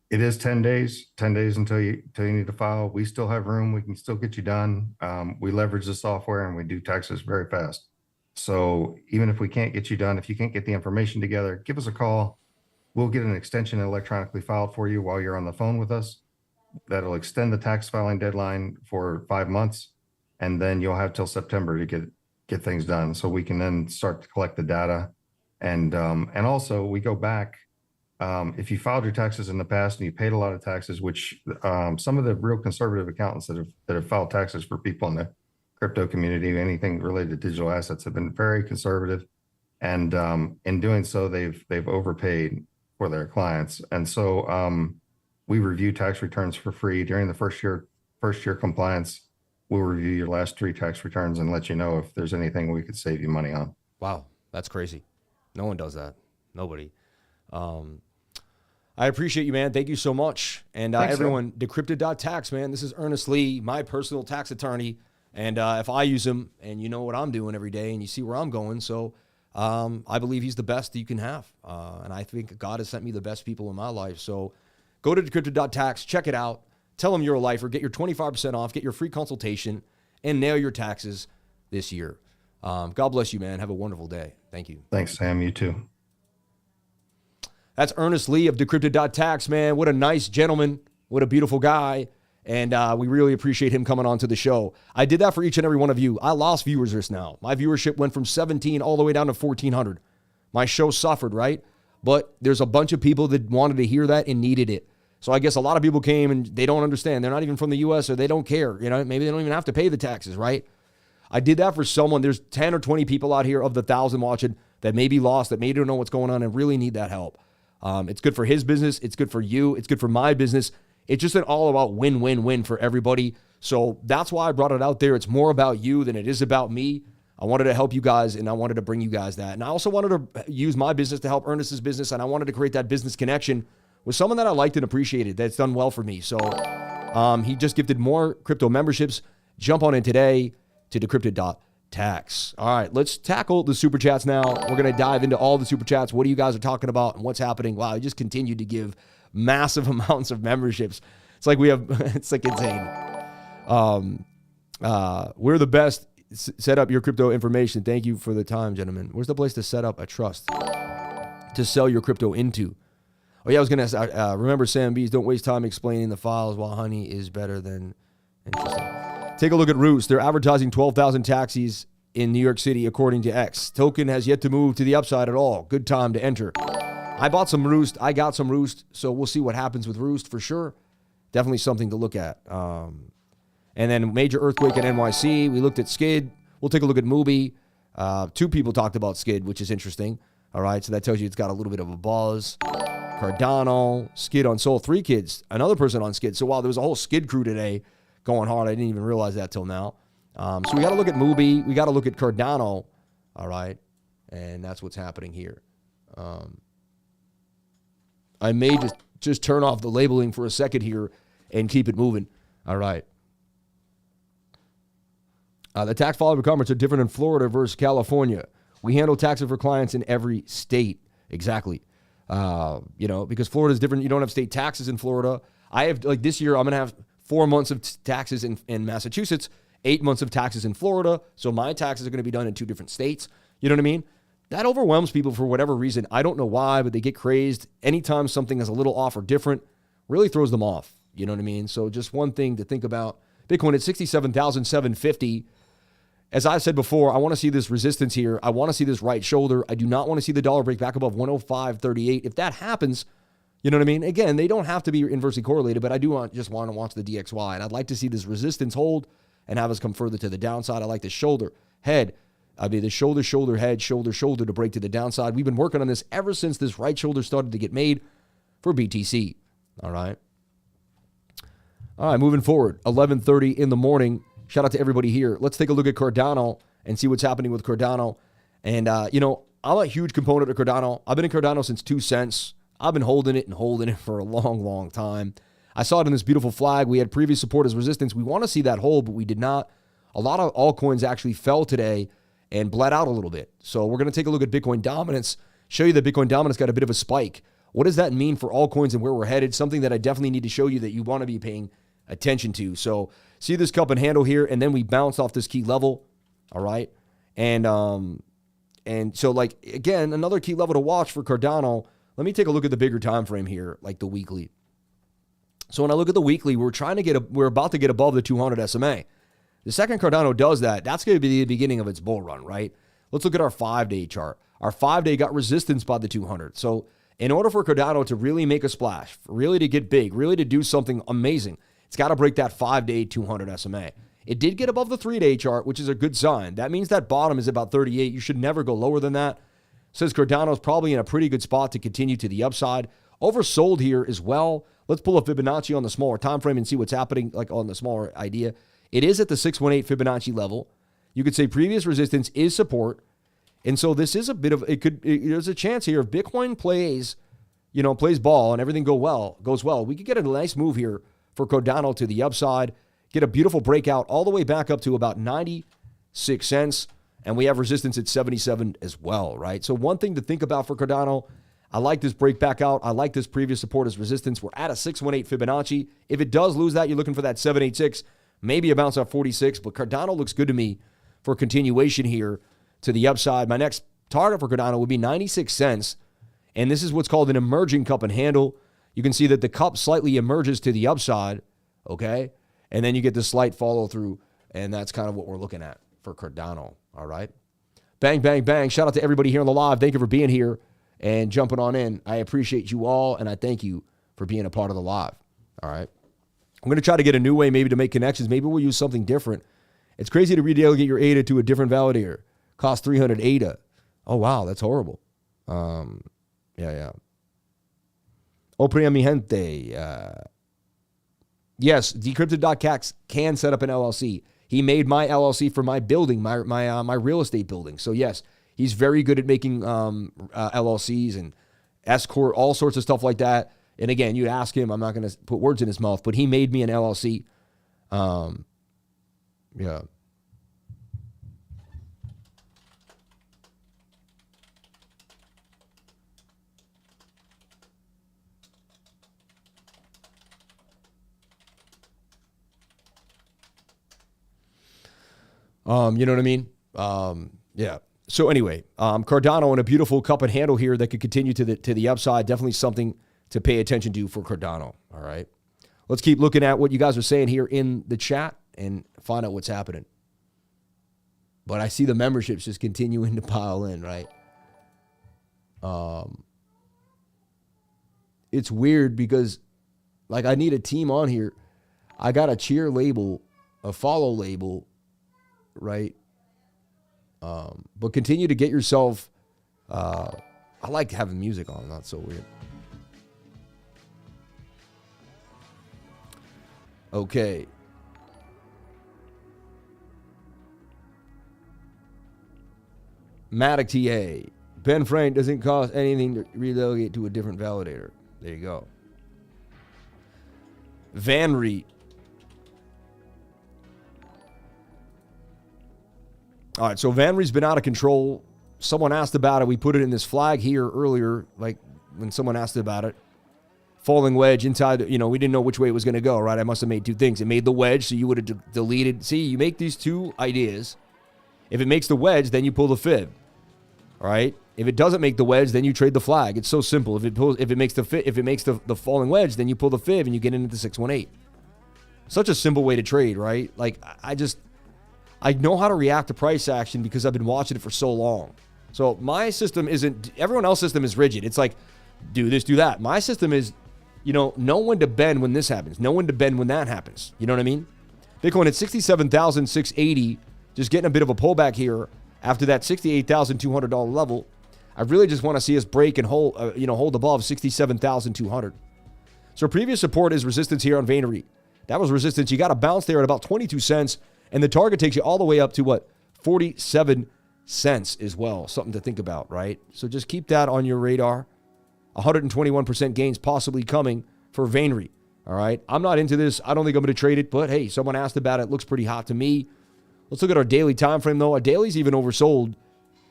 It is 10 days until you need to file. We still have room. We can still get you done. We leverage the software and we do taxes very fast. So even if we can't get you done, if you can't get the information together, give us a call. We'll get an extension electronically filed for you while you're on the phone with us. That'll extend the tax filing deadline for 5 months. And then you'll have till September to get things done. So we can then start to collect the data. And also we go back. If you filed your taxes in the past and you paid a lot of taxes, which some of the real conservative accountants that have filed taxes for people in the crypto community, anything related to digital assets, have been very conservative. And in doing so, they've overpaid for their clients. And so we review tax returns for free during the first year compliance. We'll review your last 3 tax returns and let you know if there's anything we could save you money on. Wow, that's crazy. No one does that. Nobody. I appreciate you, man. Thank you so much. And everyone, Decrypted.tax, man. This is Ernest Lee, my personal tax attorney. And if I use him, and you know what I'm doing every day, and you see where I'm going, so I believe he's the best you can have. And I think God has sent me the best people in my life. So go to Decrypted.tax, check it out. Tell them you're a lifer. Get your 25% off. Get your free consultation, and nail your taxes this year. God bless you, man. Have a wonderful day. Thank you. Thanks, Sam. You too. That's Ernest Lee of Decrypted.tax, man. What a nice gentleman. What a beautiful guy. And we really appreciate him coming on to the show. I did that for each and every one of you. I lost viewers just now. My viewership went from 17 all the way down to 1,400. My show suffered, right? But there's a bunch of people that wanted to hear that and needed it. So I guess a lot of people came and they don't understand. They're not even from the U.S. or they don't care. Maybe they don't even have to pay the taxes, right? I did that for someone. There's 10 or 20 people out here of the 1,000 watching that may be lost, that maybe don't know what's going on and really need that help. It's good for his business. It's good for you. It's good for my business. It's just an all about win-win-win for everybody. So that's why I brought it out there. It's more about you than it is about me. I wanted to help you guys, and I wanted to bring you guys that. And I also wanted to use my business to help Ernest's business, and I wanted to create that business connection with someone that I liked and appreciated, that's done well for me. So he just gifted more crypto memberships. Jump on in today to Decrypted.tax. All right, let's tackle the super chats now. We're going to dive into all the super chats. What are you guys are talking about and what's happening? Wow, I just continued to give massive amounts of memberships. It's like we have, it's like insane. We're the best. Set up your crypto information. Thank you for the time, gentlemen. Where's the place to set up a trust to sell your crypto into? Oh, yeah, I was going to ask, remember Sam B's, don't waste time explaining the files while honey is better than, interesting. Take a look at Roost. They're advertising 12,000 taxis in New York City, according to X. Token has yet to move to the upside at all. Good time to enter. I bought some Roost. I got some Roost, so we'll see what happens with Roost for sure. Definitely something to look at. And then major earthquake at NYC. We looked at Skid. We'll take a look at MUBI. 2 people talked about Skid, which is interesting. All right, so that tells you it's got a little bit of a buzz. Cardano, Skid on Sol, 3 kids, another person on Skid. So while there was a whole Skid crew today going hard, I didn't even realize that till now. So we got to look at MUBI. We got to look at Cardano. All right, and that's what's happening here. I may just turn off the labeling for a second here and keep it moving. All right. The tax filing requirements are different in Florida versus California. We handle taxes for clients in every state. Exactly. Because Florida is different. You don't have state taxes in Florida. I have, like this year, I'm going to have 4 months of taxes in Massachusetts, 8 months of taxes in Florida. So my taxes are going to be done in 2 different states. You know what I mean? That overwhelms people for whatever reason. I don't know why, but they get crazed. Anytime something is a little off or different, really throws them off. You know what I mean? So just one thing to think about. Bitcoin at 67,750. As I said before, I want to see this resistance here. I want to see this right shoulder. I do not want to see the dollar break back above 105.38. If that happens, you know what I mean? Again, they don't have to be inversely correlated, but I do just want to watch the DXY. And I'd like to see this resistance hold and have us come further to the downside. I like the shoulder, head. The shoulder, shoulder, head, shoulder, shoulder to break to the downside. We've been working on this ever since this right shoulder started to get made for BTC. All right. All right, moving forward. 11:30 in the morning. Shout out to everybody here. Let's take a look at Cardano and see what's happening with Cardano. And, I'm a huge component of Cardano. I've been in Cardano since 2 cents. I've been holding it for a long, long time. I saw it in this beautiful flag. We had previous support as resistance. We want to see that hold, but we did not. A lot of altcoins actually fell today and bled out a little bit. So we're going to take a look at Bitcoin dominance, show you that Bitcoin dominance got a bit of a spike. What does that mean for altcoins and where we're headed? Something that I definitely need to show you that you want to be paying attention to. So see this cup and handle here, and then we bounce off this key level. All right. And so like, again, another key level to watch for Cardano. Let me take a look at the bigger time frame here, like the weekly. So when I look at the weekly, we're about to get above the 200 SMA. The second Cardano does that, that's going to be the beginning of its bull run, right? Let's look at our 5-day chart. Our 5-day got resistance by the 200. So in order for Cardano to really make a splash, really to get big, really to do something amazing, it's got to break that 5-day 200 SMA. It did get above the 3-day chart, which is a good sign. That means that bottom is about 38. You should never go lower than that. Says Cardano's probably in a pretty good spot to continue to the upside. Oversold here as well. Let's pull a Fibonacci on the smaller time frame and see what's happening, like on the smaller idea. It is at the 618 Fibonacci level. You could say previous resistance is support. And so this is a bit of, there's a chance here if Bitcoin plays ball and everything goes well, we could get a nice move here for Cardano to the upside, get a beautiful breakout all the way back up to about 96 cents. And we have resistance at 77 as well, right? So one thing to think about for Cardano, I like this break back out. I like this previous support as resistance. We're at a 618 Fibonacci. If it does lose that, you're looking for that 786, maybe a bounce off 46, but Cardano looks good to me for continuation here to the upside. My next target for Cardano would be 96 cents, and this is what's called an emerging cup and handle. You can see that the cup slightly emerges to the upside, okay? And then you get the slight follow through, and that's kind of what we're looking at for Cardano, all right? Bang, bang, bang. Shout out to everybody here on the live. Thank you for being here and jumping on in. I appreciate you all, and I thank you for being a part of the live, all right? I'm going to try to get a new way maybe to make connections. Maybe we'll use something different. It's crazy to redelegate your ADA to a different validator. Cost 300 ADA. Oh, wow, that's horrible. Yeah. Opria mi gente. Yes, Decrypted.cax can set up an LLC. He made my LLC for my building, my real estate building. So, yes, he's very good at making LLCs and S-Corp, all sorts of stuff like that. And again, you'd ask him, I'm not going to put words in his mouth, but he made me an LLC. Yeah. You know what I mean? Yeah. So anyway, Cardano in a beautiful cup and handle here that could continue to the upside. Definitely something to pay attention to for Cardano. All right. Let's keep looking at what you guys are saying here in the chat and find out what's happening. But I see the memberships just continuing to pile in, right? It's weird because, like, I need a team on here. I got a cheer label, a follow label, right? But continue to get yourself. I like having music on. Not so weird. Okay. Matic TA. Ben Frank doesn't cost anything to relegate to a different validator. There you go. VANRY. All right, so VANRY's been out of control. Someone asked about it. We put it in this flag here earlier, like when someone asked about it. Falling wedge inside, we didn't know which way it was going to go, right? I must have made two things. It made the wedge, so you would have deleted. See, you make these two ideas. If it makes the wedge, then you pull the fib. All right? If it doesn't make the wedge, then you trade the flag. It's so simple. If it makes the falling wedge, then you pull the fib and you get into the 618. Such a simple way to trade, right? Like, I know how to react to price action because I've been watching it for so long. So my system isn't, everyone else's system is rigid. It's like, do this, do that. My system is, know when to bend when this happens. Know when to bend when that happens. You know what I mean? Bitcoin at 67,680, just getting a bit of a pullback here after that $68,200 level. I really just want to see us break and hold above 67,200. So previous support is resistance here on VANRY. That was resistance. You got to bounce there at about 22 cents, and the target takes you all the way up to what? 47 cents as well. Something to think about, right? So just keep that on your radar. 121% gains possibly coming for VANRY. All right. I'm not into this. I don't think I'm going to trade it, but hey, someone asked about it. Looks pretty hot to me. Let's look at our daily time frame, though. Our daily's even oversold.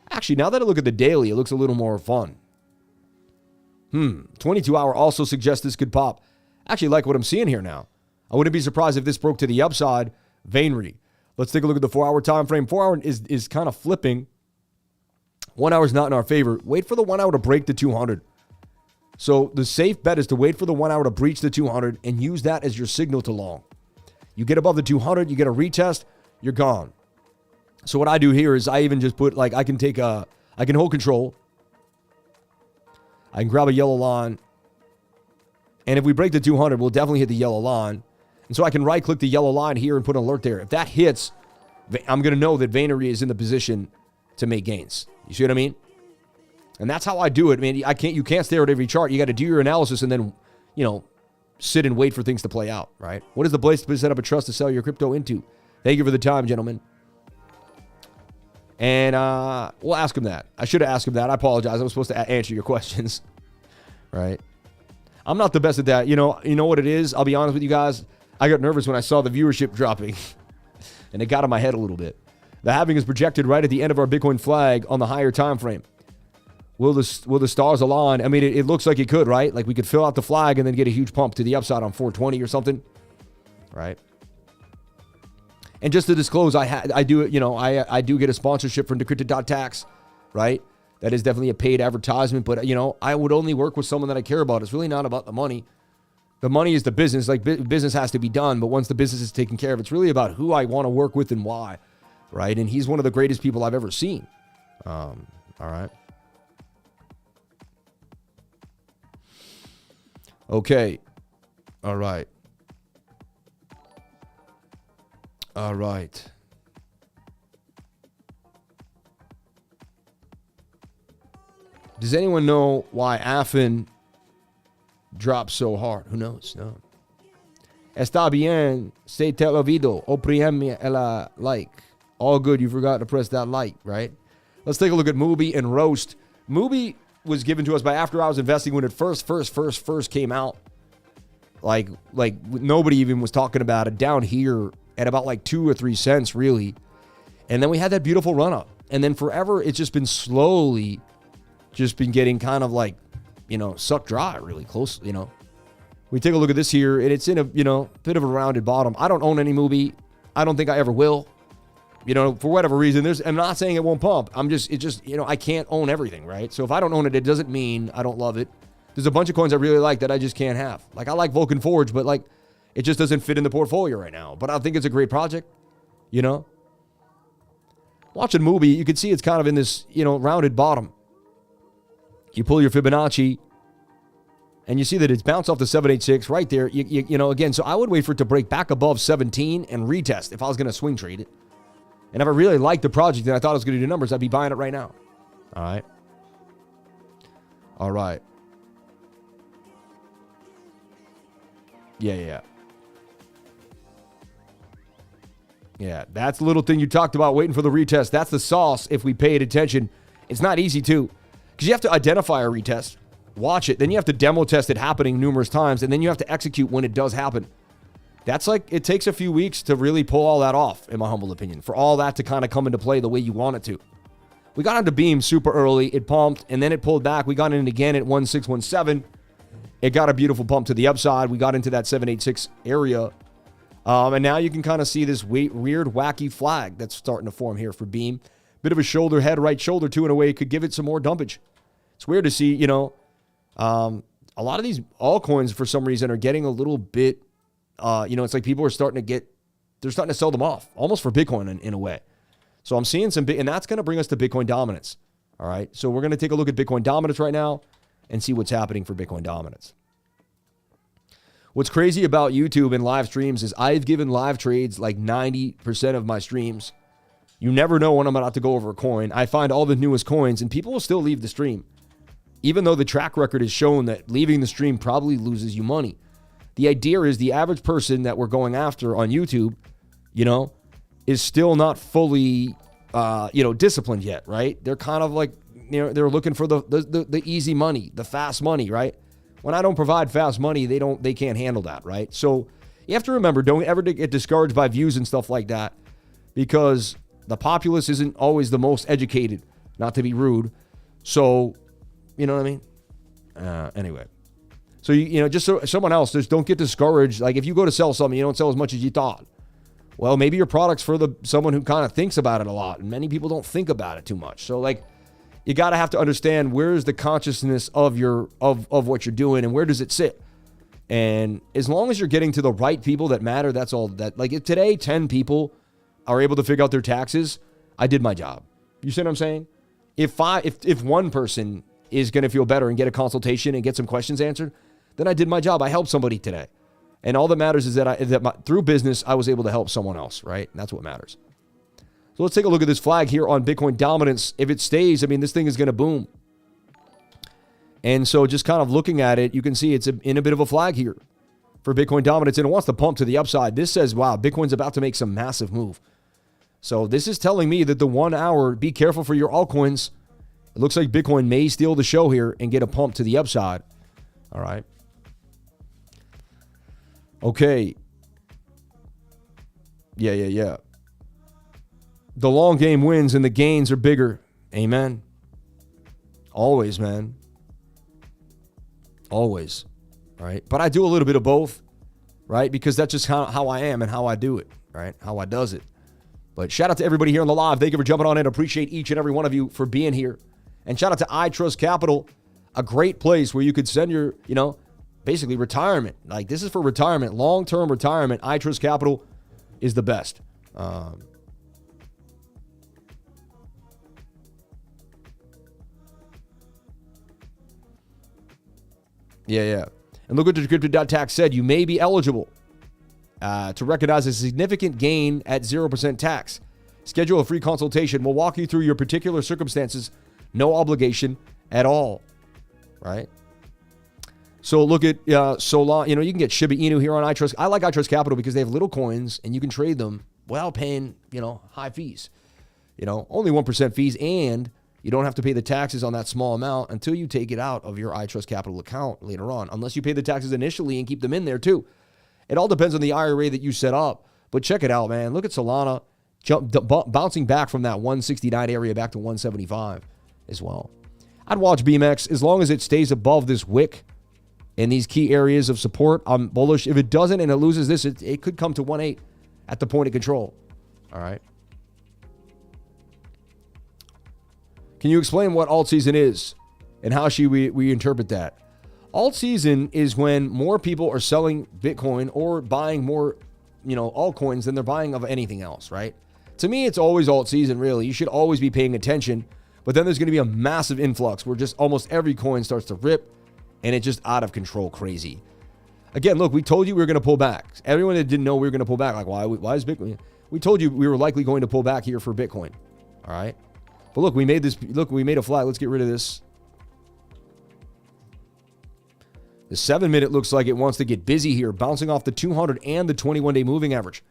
Actually, now that I look at the daily, it looks a little more fun. 22-hour also suggests this could pop. Actually, like what I'm seeing here now. I wouldn't be surprised if this broke to the upside. VANRY. Let's take a look at the 4-hour time frame. 4-hour is kind of flipping. 1 hour is not in our favor. Wait for the 1 hour to break the 200. So the safe bet is to wait for the 1 hour to breach the 200 and use that as your signal to long. You get above the 200, you get a retest, you're gone. So what I do here is I even just put, like, I can hold control. I can grab a yellow line. And if we break the 200, we'll definitely hit the yellow line. And so I can right-click the yellow line here and put an alert there. If that hits, I'm going to know that VANRY is in the position to make gains. You see what I mean? And that's how I do it, man. You can't stare at every chart. You got to do your analysis and then, sit and wait for things to play out, right? What is the place to set up a trust to sell your crypto into? Thank you for the time, gentlemen. And we'll ask him that. I should have asked him that. I apologize. I was supposed to answer your questions, right? I'm not the best at that. You know what it is? I'll be honest with you guys. I got nervous when I saw the viewership dropping, and it got in my head a little bit. The halving is projected right at the end of our Bitcoin flag on the higher time frame. Will the stars align? I mean, it looks like it could, right? Like we could fill out the flag and then get a huge pump to the upside on 420 or something, right? And just to disclose, I do get a sponsorship from Decrypted.tax, right? That is definitely a paid advertisement, but I would only work with someone that I care about. It's really not about the money. The money is the business. Like business has to be done, but once the business is taken care of, it's really about who I want to work with and why, right? And he's one of the greatest people I've ever seen. All right. Okay. All right. All right. Does anyone know why Affin dropped so hard? Who knows? No. Está bien. Se te olvidó. Oprime el like. All good. You forgot to press that like, right? Let's take a look at MUBI and ROOST. MUBI was given to us by After Hours Investing when it first came out. Like nobody even was talking about it down here at about like 2 or 3 cents, really. And then we had that beautiful run up. And then forever, it's just been slowly just been getting kind of like, sucked dry really close, We take a look at this here, and it's in a, bit of a rounded bottom. I don't own any MUBI. I don't think I ever will. For whatever reason, I'm not saying it won't pump. I can't own everything, right? So if I don't own it, it doesn't mean I don't love it. There's a bunch of coins I really like that I just can't have. Like, I like Vulcan Forge, but like, it just doesn't fit in the portfolio right now. But I think it's a great project, you know? Watching MUBI, you can see it's kind of in this, you know, rounded bottom. You pull your Fibonacci, and you see that it's bounced off the 786 right there. You know, again, so I would wait for it to break back above 17 and retest if I was going to swing trade it. And if I really liked the project and I thought it was going to do numbers, I'd be buying it right now. All right. All right. Yeah. Yeah, that's the little thing you talked about, waiting for the retest. That's the sauce if we paid attention. It's not easy, too, because you have to identify a retest, watch it, then you have to demo test it happening numerous times, and then you have to execute when it does happen. That's like, it takes a few weeks to really pull all that off, in my humble opinion, for all that to kind of come into play the way you want it to. We got onto Beam super early. It pumped, and then it pulled back. We got in again at 1617. It got a beautiful pump to the upside. We got into that 786 area. And now you can kind of see this weird, wacky flag that's starting to form here for Beam. Bit of a shoulder, head, right shoulder, too, in a way. It could give it some more dumpage. It's weird to see, you know, a lot of these altcoins, for some reason, are getting a little bit, you know, it's like people are starting to sell them off, almost for Bitcoin in a way. So I'm seeing some, and that's going to bring us to Bitcoin dominance. All right. So we're going to take a look at Bitcoin dominance right now and see what's happening for Bitcoin dominance. What's crazy about YouTube and live streams is I've given live trades like 90% of my streams. You never know when I'm about to go over a coin. I find all the newest coins and people will still leave the stream. Even though the track record has shown that leaving the stream probably loses you money. The idea is the average person that we're going after on YouTube, you know, is still not fully, you know, disciplined yet, right? They're kind of like, you know, they're looking for the easy money, the fast money, right? When I don't provide fast money, they can't handle that, right? So you have to remember, don't ever get discouraged by views and stuff like that, because the populace isn't always the most educated, not to be rude. So, you know what I mean? Anyway. So, you know, just so someone else, just don't get discouraged. Like if you go to sell something, you don't sell as much as you thought. Well, maybe your product's for someone who kind of thinks about it a lot, and many people don't think about it too much. So like, you got to have to understand where's the consciousness of what you're doing and where does it sit. And as long as you're getting to the right people that matter, that's all that, like if today 10 people are able to figure out their taxes, I did my job. You see what I'm saying? If one person is going to feel better and get a consultation and get some questions answered, then I did my job. I helped somebody today. And all that matters is that through business, I was able to help someone else, right? And that's what matters. So let's take a look at this flag here on Bitcoin dominance. If it stays, I mean, this thing is going to boom. And so just kind of looking at it, you can see it's in a bit of a flag here for Bitcoin dominance, and it wants to pump to the upside. This says, wow, Bitcoin's about to make some massive move. So this is telling me that the 1 hour, be careful for your altcoins. It looks like Bitcoin may steal the show here and get a pump to the upside. All right. Okay. Yeah. The long game wins and the gains are bigger. Amen. Always, man. Always. All right. But I do a little bit of both, right? Because that's just how I am and how I do it, right? How I does it. But shout out to everybody here on the live. Thank you for jumping on in. Appreciate each and every one of you for being here. And shout out to I Trust Capital, a great place where you could send your, you know, basically retirement. Like this is for retirement, long-term retirement. I Trust Capital is the best. Yeah. And look what DECRYPTED.tax said. You may be eligible to recognize a significant gain at 0% tax. Schedule a free consultation. We'll walk you through your particular circumstances. No obligation at all. Right? So look at Solana. You know, you can get Shiba Inu here on iTrust. I like iTrust Capital because they have little coins and you can trade them while paying, you know, high fees. You know, only 1% fees, and you don't have to pay the taxes on that small amount until you take it out of your iTrust Capital account later on, unless you pay the taxes initially and keep them in there too. It all depends on the IRA that you set up, but check it out, man. Look at Solana bouncing back from that 169 area back to 175 as well. I'd watch BEAMX as long as it stays above this wick in these key areas of support. I'm bullish. If it doesn't and it loses this, it could come to 1.8 at the point of control. All right. Can you explain what alt season is and how should we interpret that? Alt season is when more people are selling Bitcoin or buying more, altcoins than they're buying of anything else, right? To me, it's always alt season, really. You should always be paying attention. But then there's going to be a massive influx where just almost every coin starts to rip and it's just out of control crazy. Again, look, we told you we were going to pull back. Everyone that didn't know we were going to pull back, like, why is Bitcoin? We told you we were likely going to pull back here for Bitcoin. All right. But look, we made a flag. Let's get rid of this. The 7-minute looks like it wants to get busy here, bouncing off the 200 and the 21-day moving average,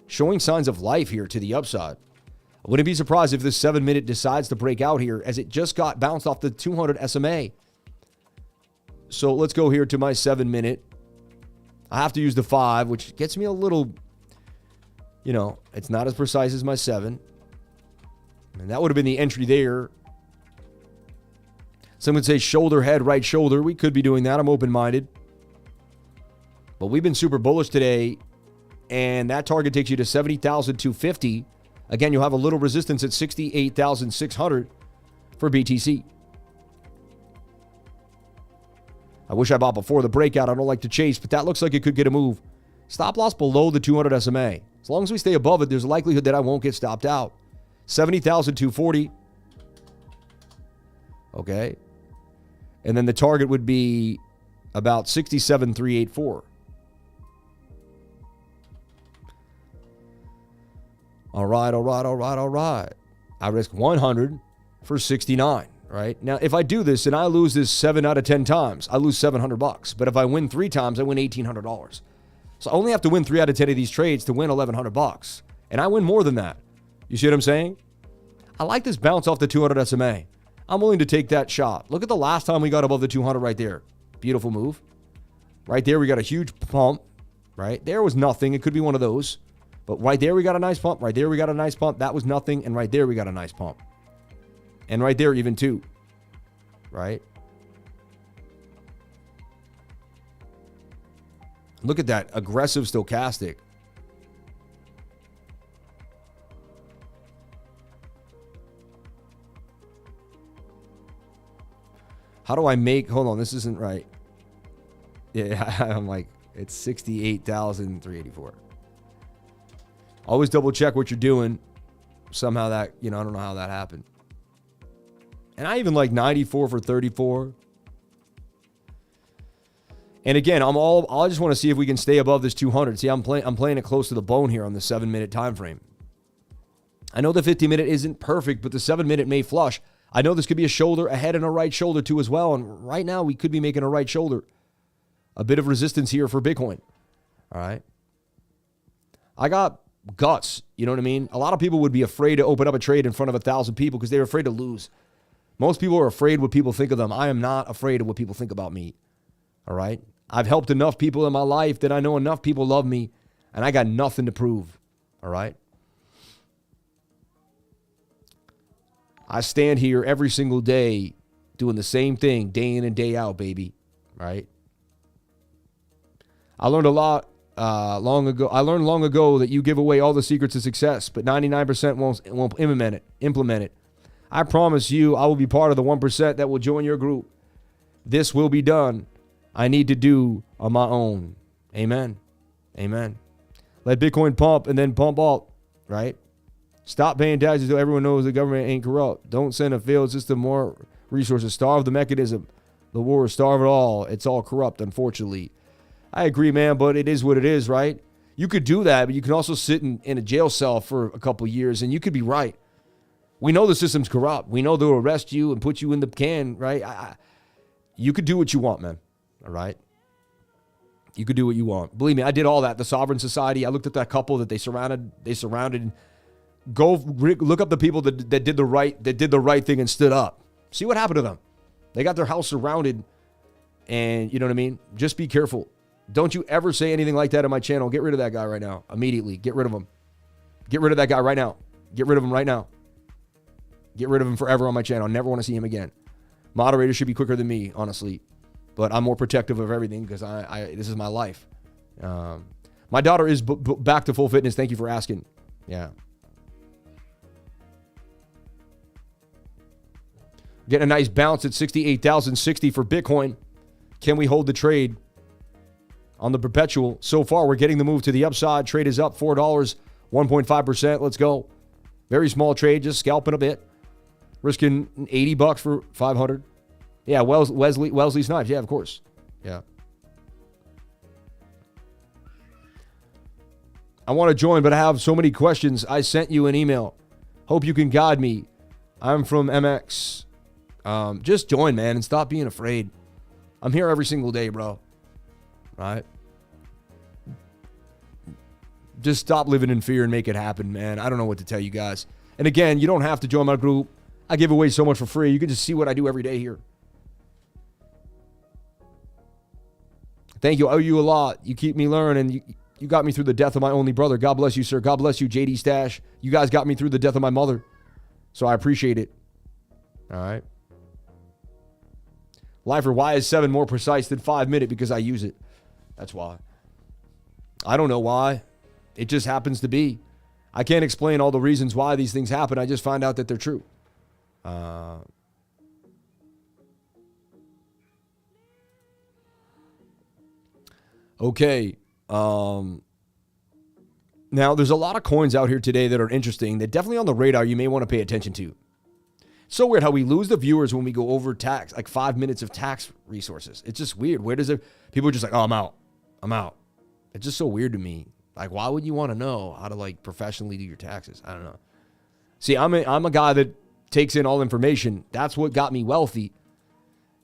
showing signs of life here to the upside. I wouldn't be surprised if this 7-minute decides to break out here as it just got bounced off the 200 SMA. So let's go here to my 7-minute. I have to use the 5, which gets me a little, it's not as precise as my 7. And that would have been the entry there. Some would say shoulder, head, right shoulder. We could be doing that. I'm open-minded. But we've been super bullish today. And that target takes you to 70,250. Again, you'll have a little resistance at 68,600 for BTC. I wish I bought before the breakout. I don't like to chase, but that looks like it could get a move. Stop loss below the 200 SMA. As long as we stay above it, there's a likelihood that I won't get stopped out. 70,240. Okay. And then the target would be about 67,384. All right. I risk 100 for 69, right? Now, if I do this and I lose this 7 out of 10 times, I lose $700. But if I win 3 times, I win $1,800. So I only have to win 3 out of 10 of these trades to win $1,100. And I win more than that. You see what I'm saying? I like this bounce off the 200 SMA. I'm willing to take that shot. Look at the last time we got above the 200 right there. Beautiful move. Right there, we got a huge pump. Right there was nothing. It could be one of those. But right there, we got a nice pump. Right there, we got a nice pump. That was nothing. And right there, we got a nice pump. And right there, even too. Right? Look at that aggressive stochastic. How do I make... Hold on, this isn't right. Yeah, I'm like, it's 68,384. Always double check what you're doing. Somehow that, I don't know how that happened. And I even like 94 for 34. And again, I just want to see if we can stay above this 200. See, I'm playing it close to the bone here on the 7-minute time frame. I know the 50-minute isn't perfect, but the 7-minute may flush. I know this could be a shoulder, a head, and a right shoulder too as well. And right now, we could be making a right shoulder. A bit of resistance here for Bitcoin. All right. I got guts. You know what I mean? A lot of people would be afraid to open up a trade in front of 1,000 people because they're afraid to lose. Most people are afraid what people think of them. I am not afraid of what people think about me. All right. I've helped enough people in my life that I know enough people love me, and I got nothing to prove. All right. I stand here every single day doing the same thing day in and day out, baby. Right. I learned a lot long ago. I learned long ago that you give away all the secrets to success, but 99% won't implement it. I promise you, I will be part of the 1% that will join your group. This will be done. I need to do on my own. Amen. Amen. Let Bitcoin pump and then pump alt, right? Stop paying taxes so everyone knows the government ain't corrupt. Don't send a failed system more resources. Starve the mechanism. The war, starve it all. It's all corrupt, unfortunately. I agree, man, but it is what it is, right? You could do that, but you can also sit in a jail cell for a couple years, and you could be right. We know the system's corrupt. We know they'll arrest you and put you in the can, right? You could do what you want, man, all right? You could do what you want. Believe me, I did all that. The Sovereign Society, I looked at that couple that they surrounded. Go look up the people that did the right thing and stood up. See what happened to them. They got their house surrounded, and you know what I mean? Just be careful. Don't you ever say anything like that on my channel. Get rid of that guy right now. Immediately. Get rid of him. Get rid of that guy right now. Get rid of him right now. Get rid of him forever on my channel. I never want to see him again. Moderators should be quicker than me, honestly. But I'm more protective of everything because this is my life. My daughter is back to full fitness. Thank you for asking. Yeah. Getting a nice bounce at 68,060 for Bitcoin. Can we hold the trade on the perpetual? So far, we're getting the move to the upside. Trade is up $4, 1.5%. Let's go. Very small trade, just scalping a bit. Risking $80 for 500. Yeah, Wesley Snipes. Yeah, of course. Yeah. I want to join, but I have so many questions. I sent you an email. Hope you can guide me. I'm from MX. Just join, man, and stop being afraid. I'm here every single day, bro. Right? Just stop living in fear and make it happen, man. I don't know what to tell you guys. And again, you don't have to join my group. I give away so much for free. You can just see what I do every day here. Thank you. I owe you a lot. You keep me learning. You got me through the death of my only brother. God bless you, sir. God bless you, JD Stash. You guys got me through the death of my mother. So I appreciate it. All right. Lifer, why is 7 more precise than 5 minute? Because I use it. That's why. I don't know why. It just happens to be. I can't explain all the reasons why these things happen. I just find out that they're true. Okay. Now, there's a lot of coins out here today that are interesting, that definitely on the radar you may want to pay attention to. So weird how we lose the viewers when we go over tax, like 5 minutes of tax resources. It's just weird. Where does it, people are just like, oh, I'm out. I'm out. It's just so weird to me. Like, why would you want to know how to, like, professionally do your taxes? I don't know. See, I'm a guy that takes in all information. That's what got me wealthy.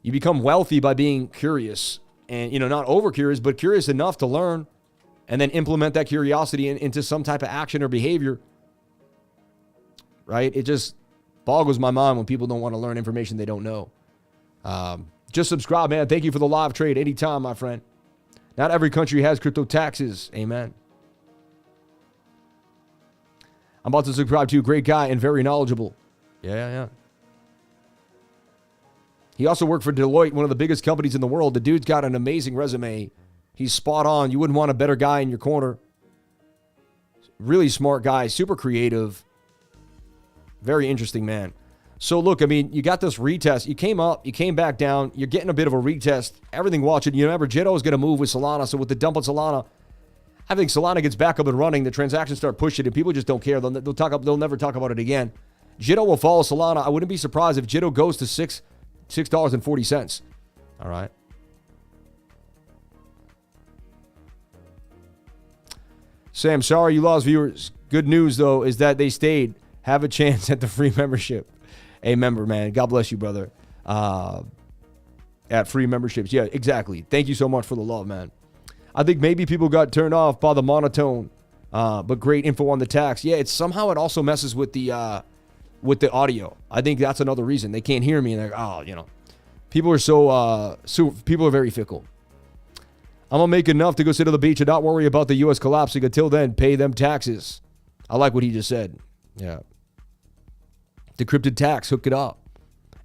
You become wealthy by being curious and, not over curious, but curious enough to learn and then implement that curiosity into some type of action or behavior. Right? It just boggles my mind when people don't want to learn information they don't know. Just subscribe, man. Thank you for the live trade anytime, my friend. Not every country has crypto taxes. Amen. I'm about to subscribe to a great guy and very knowledgeable. Yeah. He also worked for Deloitte, one of the biggest companies in the world. The dude's got an amazing resume. He's spot on. You wouldn't want a better guy in your corner. Really smart guy, super creative. Very interesting man. So look, I mean, you got this retest. You came up, you came back down. You're getting a bit of a retest. Everything watching. You remember, Jitto is going to move with Solana. So with the dump on Solana, I think Solana gets back up and running. The transactions start pushing, and people just don't care. They'll never talk about it again. Jitto will follow Solana. I wouldn't be surprised if Jitto goes to $6.40. All right. Sam, sorry you lost viewers. Good news, though, is that they stayed. Have a chance at the free membership. Hey, member, man. God bless you, brother. At free memberships. Yeah, exactly. Thank you so much for the love, man. I think maybe people got turned off by the monotone, but great info on the tax. Yeah, it also messes with the audio. I think that's another reason. They can't hear me, and they're like, oh, people are people are very fickle. I'm going to make enough to go sit on the beach and not worry about the U.S. collapsing. Until then, pay them taxes. I like what he just said. Yeah. Decrypted tax, hook it up.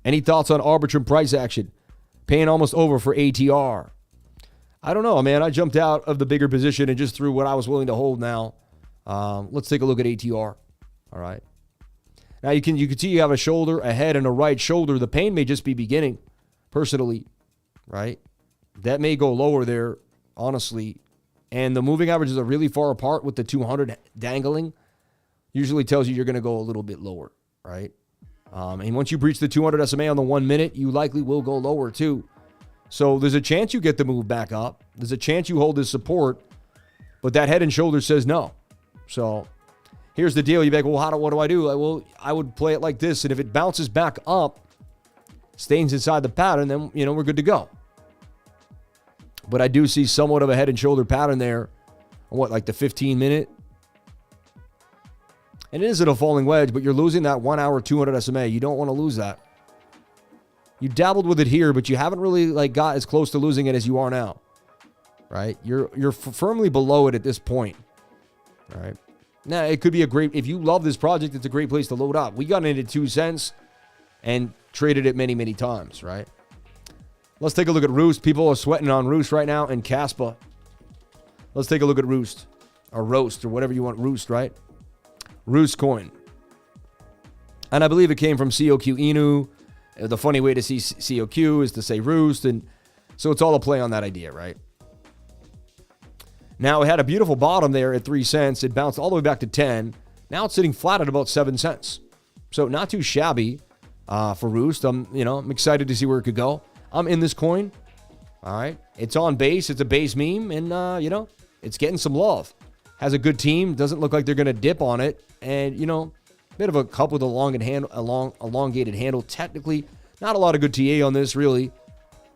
Any thoughts on Arbitrum price action? Paying almost over for ATR. I don't know, man. I jumped out of the bigger position and just threw what I was willing to hold now. Let's take a look at ATR. All right. Now you can see you have a shoulder, a head, and a right shoulder. The pain may just be beginning, personally, right? That may go lower there, honestly. And the moving averages are really far apart with the 200 dangling. Usually tells you you're going to go a little bit lower, right? And once you breach the 200 SMA on the 1 minute, you likely will go lower too. So there's a chance you get the move back up. There's a chance you hold this support, but that head and shoulder says no. So here's the deal. You're like, well, what do I do? Well, I would play it like this, and if it bounces back up, stays inside the pattern, then we're good to go. But I do see somewhat of a head and shoulder pattern there. Like the 15 minute? And it isn't a falling wedge, but you're losing that 1 hour 200 SMA. You don't want to lose that. You dabbled with it here, but you haven't really got as close to losing it as you are now. Right? You're firmly below it at this point. All right. Now, it could be if you love this project, it's a great place to load up. We got in at 2 cents and traded it many, many times, right? Let's take a look at Roost. People are sweating on Roost right now and Caspa. Let's take a look at Roost or Roast or whatever you want. Roost, right? Roost coin. And I believe it came from COQ Inu. The funny way to see COQ is to say Roost. And So it's all a play on that idea, right? Now, it had a beautiful bottom there at 3 cents. It bounced all the way back to 10. Now it's sitting flat at about 7 cents. So not too shabby for Roost. I'm excited to see where it could go. I'm in this coin. All right. It's on base. It's a base meme. And, it's getting some love. Has a good team. Doesn't look like they're going to dip on it. And, bit of a cup with a elongated handle. Technically, not a lot of good TA on this, really.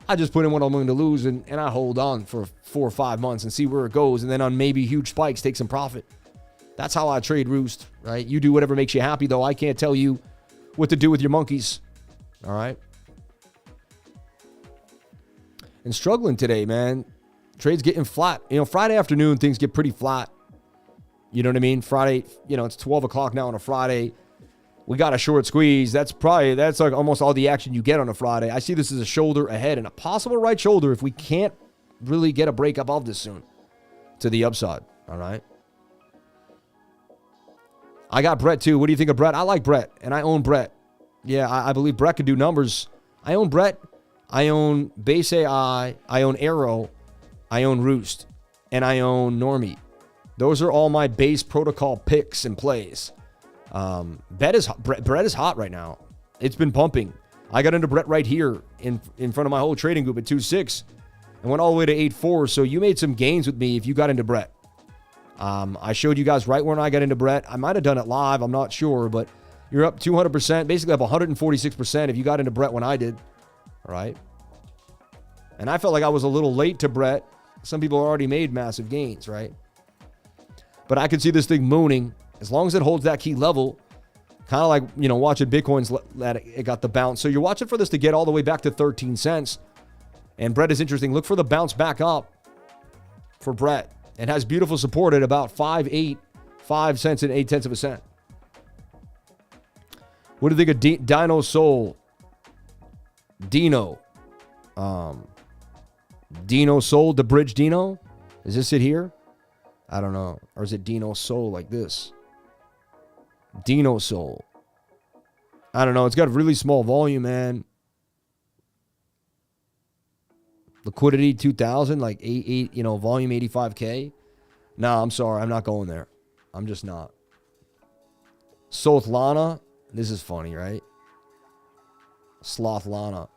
I just put in what I'm willing to lose, and I hold on for 4 or 5 months and see where it goes. And then on maybe huge spikes, take some profit. That's how I trade Roost, right? You do whatever makes you happy, though. I can't tell you what to do with your monkeys. All right? And struggling today, man. Trade's getting flat. Friday afternoon, things get pretty flat. You know what I mean? Friday, it's 12 o'clock now on a Friday. We got a short squeeze. That's like almost all the action you get on a Friday. I see this as a shoulder ahead and a possible right shoulder if we can't really get a break above this soon to the upside. All right. I got Brett too. What do you think of Brett? I like Brett and I own Brett. Yeah, I believe Brett could do numbers. I own Brett. I own BASEAI. I own Arrow. I own Roost. And I own Normie. Those are all my base protocol picks and plays. Brett is hot right now. It's been pumping. I got into Brett right here in front of my whole trading group at 2.6 and went all the way to 8.4. So you made some gains with me if you got into Brett. I showed you guys right when I got into Brett. I might have done it live. I'm not sure, but you're up 200%, basically up 146% if you got into Brett when I did. All right. And I felt like I was a little late to Brett. Some people already made massive gains, right? But I could see this thing mooning as long as it holds that key level. Kind of like, watching Bitcoin's it got the bounce. So you're watching for this to get all the way back to 13 cents. And Brett is interesting. Look for the bounce back up for Brett. It has beautiful support at about 5 cents and 8 tenths of a cent. What do you think of Dino Soul? Dino Soul, the bridge Dino? Is this it here? I don't know. Or is it Dino Soul like this? Dino Soul. I don't know. It's got a really small volume, man. Liquidity 2,000, like volume 85K. No, I'm sorry. I'm not going there. I'm just not. Sothlana. This is funny, right? Slothlana.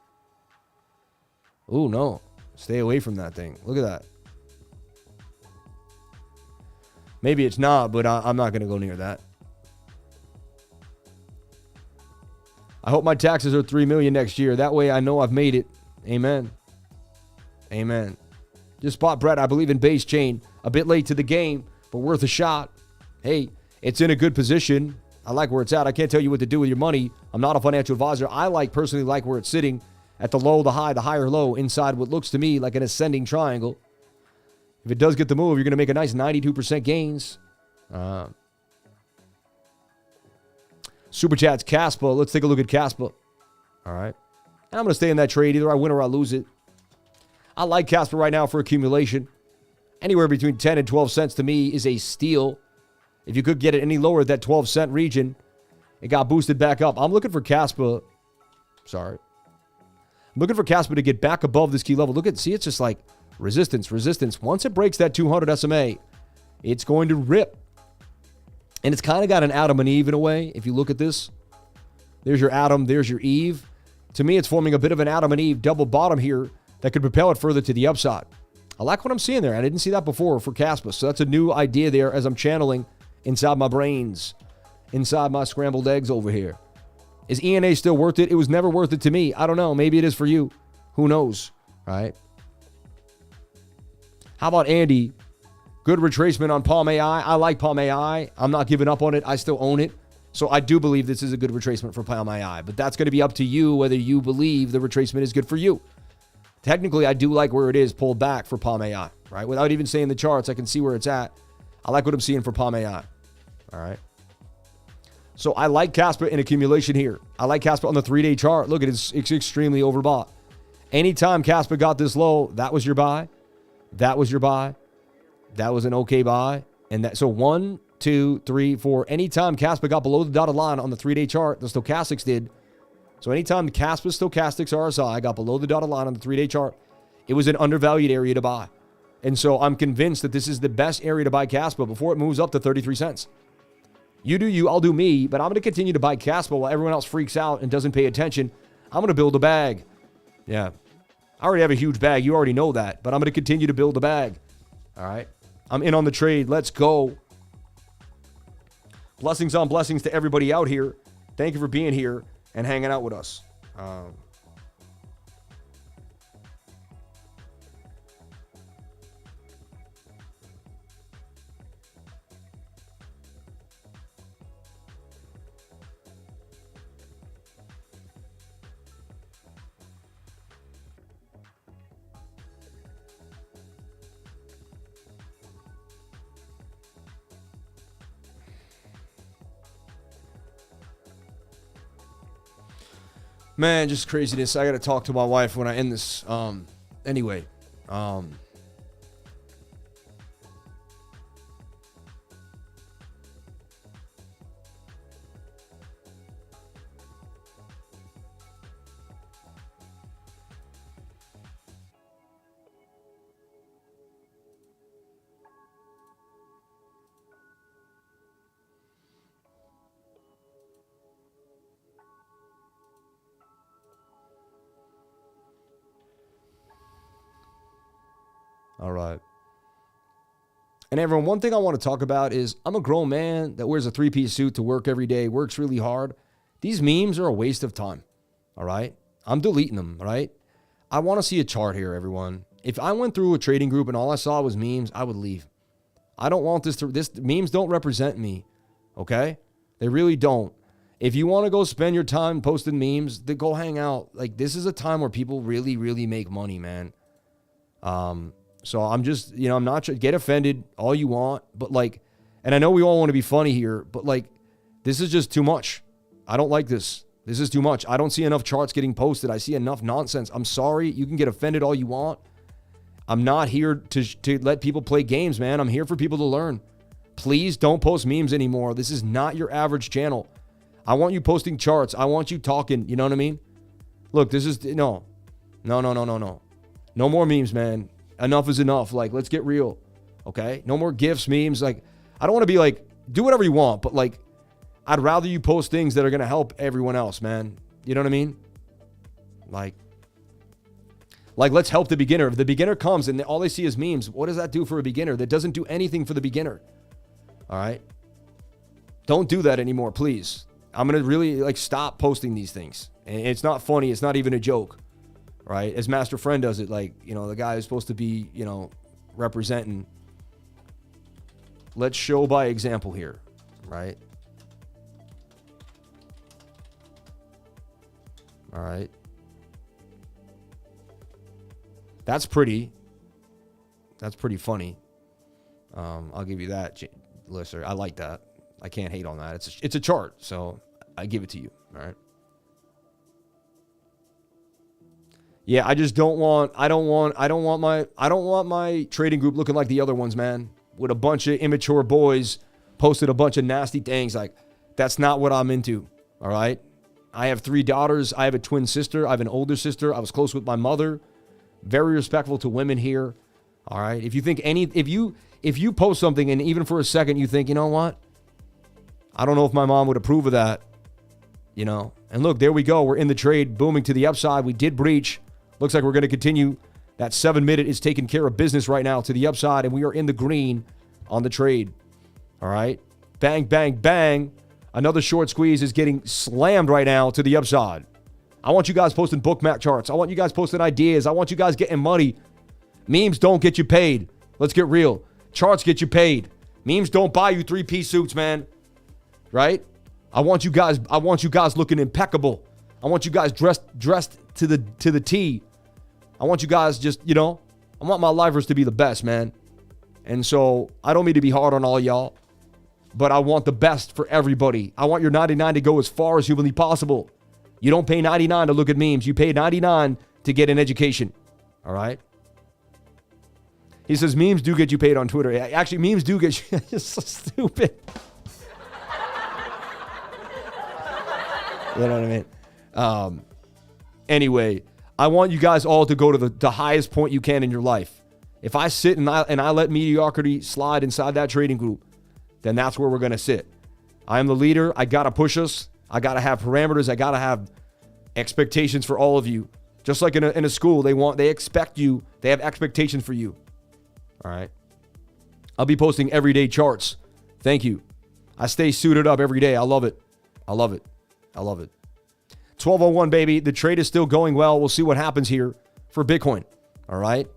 Ooh, no. Stay away from that thing. Look at that. Maybe it's not, but I'm not going to go near that. I hope my taxes are $3 million next year. That way I know I've made it. Amen. Amen. Just bought Brett. I believe in base chain. A bit late to the game, but worth a shot. Hey, it's in a good position. I like where it's at. I can't tell you what to do with your money. I'm not a financial advisor. I personally like where it's sitting at the low, the high, the higher low inside what looks to me like an ascending triangle. If it does get the move, you're going to make a nice 92% gains. Super Chat's Caspa. Let's take a look at Caspa. All right. And I'm going to stay in that trade. Either I win or I lose it. I like Caspa right now for accumulation. Anywhere between 10 and 12 cents to me is a steal. If you could get it any lower at that 12 cent region, it got boosted back up. I'm looking for Caspa. Sorry. I'm looking for Caspa to get back above this key level. See, it's just like resistance. Once it breaks that 200 SMA, it's going to rip. And it's kind of got an Adam and Eve in a way. If you look at this, there's your Adam, there's your Eve. To me, it's forming a bit of an Adam and Eve double bottom here that could propel it further to the upside. I like what I'm seeing there. I didn't see that before for Caspa. So that's a new idea there as I'm channeling inside my brains, inside my scrambled eggs over here. Is ENA still worth it? It was never worth it to me. I don't know. Maybe it is for you. Who knows? Right? How about Andy? Good retracement on Palm AI. I like Palm AI. I'm not giving up on it. I still own it. So I do believe this is a good retracement for Palm AI. But that's going to be up to you whether you believe the retracement is good for you. Technically, I do like where it is pulled back for Palm AI. Right? Without even saying the charts, I can see where it's at. I like what I'm seeing for Palm AI. All right. So I like Caspa in accumulation here. I like Caspa on the 3-day chart. Look, it's extremely overbought. Anytime Caspa got this low, that was your buy. That was your buy. That was an okay buy. And so 1, 2, 3, 4. Anytime Caspa got below the dotted line on the 3-day chart, the stochastics did. So anytime the Caspa stochastics RSI got below the dotted line on the 3-day chart, It was an undervalued area to buy. And so I'm convinced that this is the best area to buy Caspa before it moves up to 33 cents. You do you, I'll do me, but I'm going to continue to buy Caspa while everyone else freaks out and doesn't pay attention. I'm going to build a bag. Yeah. I already have a huge bag. You already know that, but I'm going to continue to build a bag. All right. I'm in on the trade. Let's go. Blessings on blessings to everybody out here. Thank you for being here and hanging out with us. Man, just craziness. I got to talk to my wife when I end this. Anyway. All right. And everyone, one thing I want to talk about is I'm a grown man that wears a three-piece suit to work every day, works really hard. These memes are a waste of time. All right. I'm deleting them. All right. I want to see a chart here, everyone. If I went through a trading group and all I saw was memes, I would leave. I don't want this memes don't represent me. Okay. They really don't. If you want to go spend your time posting memes, then go hang out. Like, this is a time where people really, really make money, man. So I'm just, I'm not, get offended all you want, but like, and I know we all want to be funny here, but like, this is just too much. I don't like this. This is too much. I don't see enough charts getting posted. I see enough nonsense. I'm sorry. You can get offended all you want. I'm not here to let people play games, man. I'm here for people to learn. Please don't post memes anymore. This is not your average channel. I want you posting charts. I want you talking. You know what I mean? Look, this is, no. No more memes, man. Enough is enough. Like, let's get real. Okay? No more GIFs, memes. Like, I don't want to be like, do whatever you want, but like, I'd rather you post things that are going to help everyone else, man. You know what I mean? Like, let's help the beginner. If the beginner comes and all they see is memes, what does that do for a beginner? That doesn't do anything for the beginner. All right? Don't do that anymore, please. I'm going to really, like, stop posting these things. And it's not funny. It's not even a joke. Right? As Master Friend does it, like, the guy is supposed to be, representing. Let's show by example here, right? All right. That's pretty funny. I'll give you that, listener. I like that. I can't hate on that. It's a chart, so I give it to you, all right? Yeah, I just don't want my trading group looking like the other ones, man. With a bunch of immature boys posted a bunch of nasty things. Like, that's not what I'm into. All right. I have 3 daughters. I have a twin sister. I have an older sister. I was close with my mother. Very respectful to women here. All right. If you think if you post something and even for a second you think, you know what? I don't know if my mom would approve of that. And look, there we go. We're in the trade, booming to the upside. We did breach. Looks like we're going to continue. That 7-minute is taking care of business right now to the upside, and we are in the green on the trade. All right. Bang, bang, bang. Another short squeeze is getting slammed right now to the upside. I want you guys posting BOOKMAP charts. I want you guys posting ideas. I want you guys getting money. Memes don't get you paid. Let's get real. Charts get you paid. Memes don't buy you 3-piece suits, man. Right? I want you guys looking impeccable. I want you guys dressed to the T. I want you guys just, I want my lifers to be the best, man. And so I don't mean to be hard on all y'all, but I want the best for everybody. I want your 99 to go as far as humanly possible. You don't pay 99 to look at memes. You pay 99 to get an education. All right? He says memes do get you paid on Twitter. Actually, memes do get you. It's so stupid. You know what I mean? Anyway, I want you guys all to go to the highest point you can in your life. If I sit and I let mediocrity slide inside that trading group, then that's where we're going to sit. I am the leader. I got to push us. I got to have parameters. I got to have expectations for all of you. Just like in a school, they expect you. They have expectations for you. All right. I'll be posting everyday charts. Thank you. I stay suited up every day. I love it. I love it. I love it. 1201, baby. The trade is still going well. We'll see what happens here for Bitcoin. All right.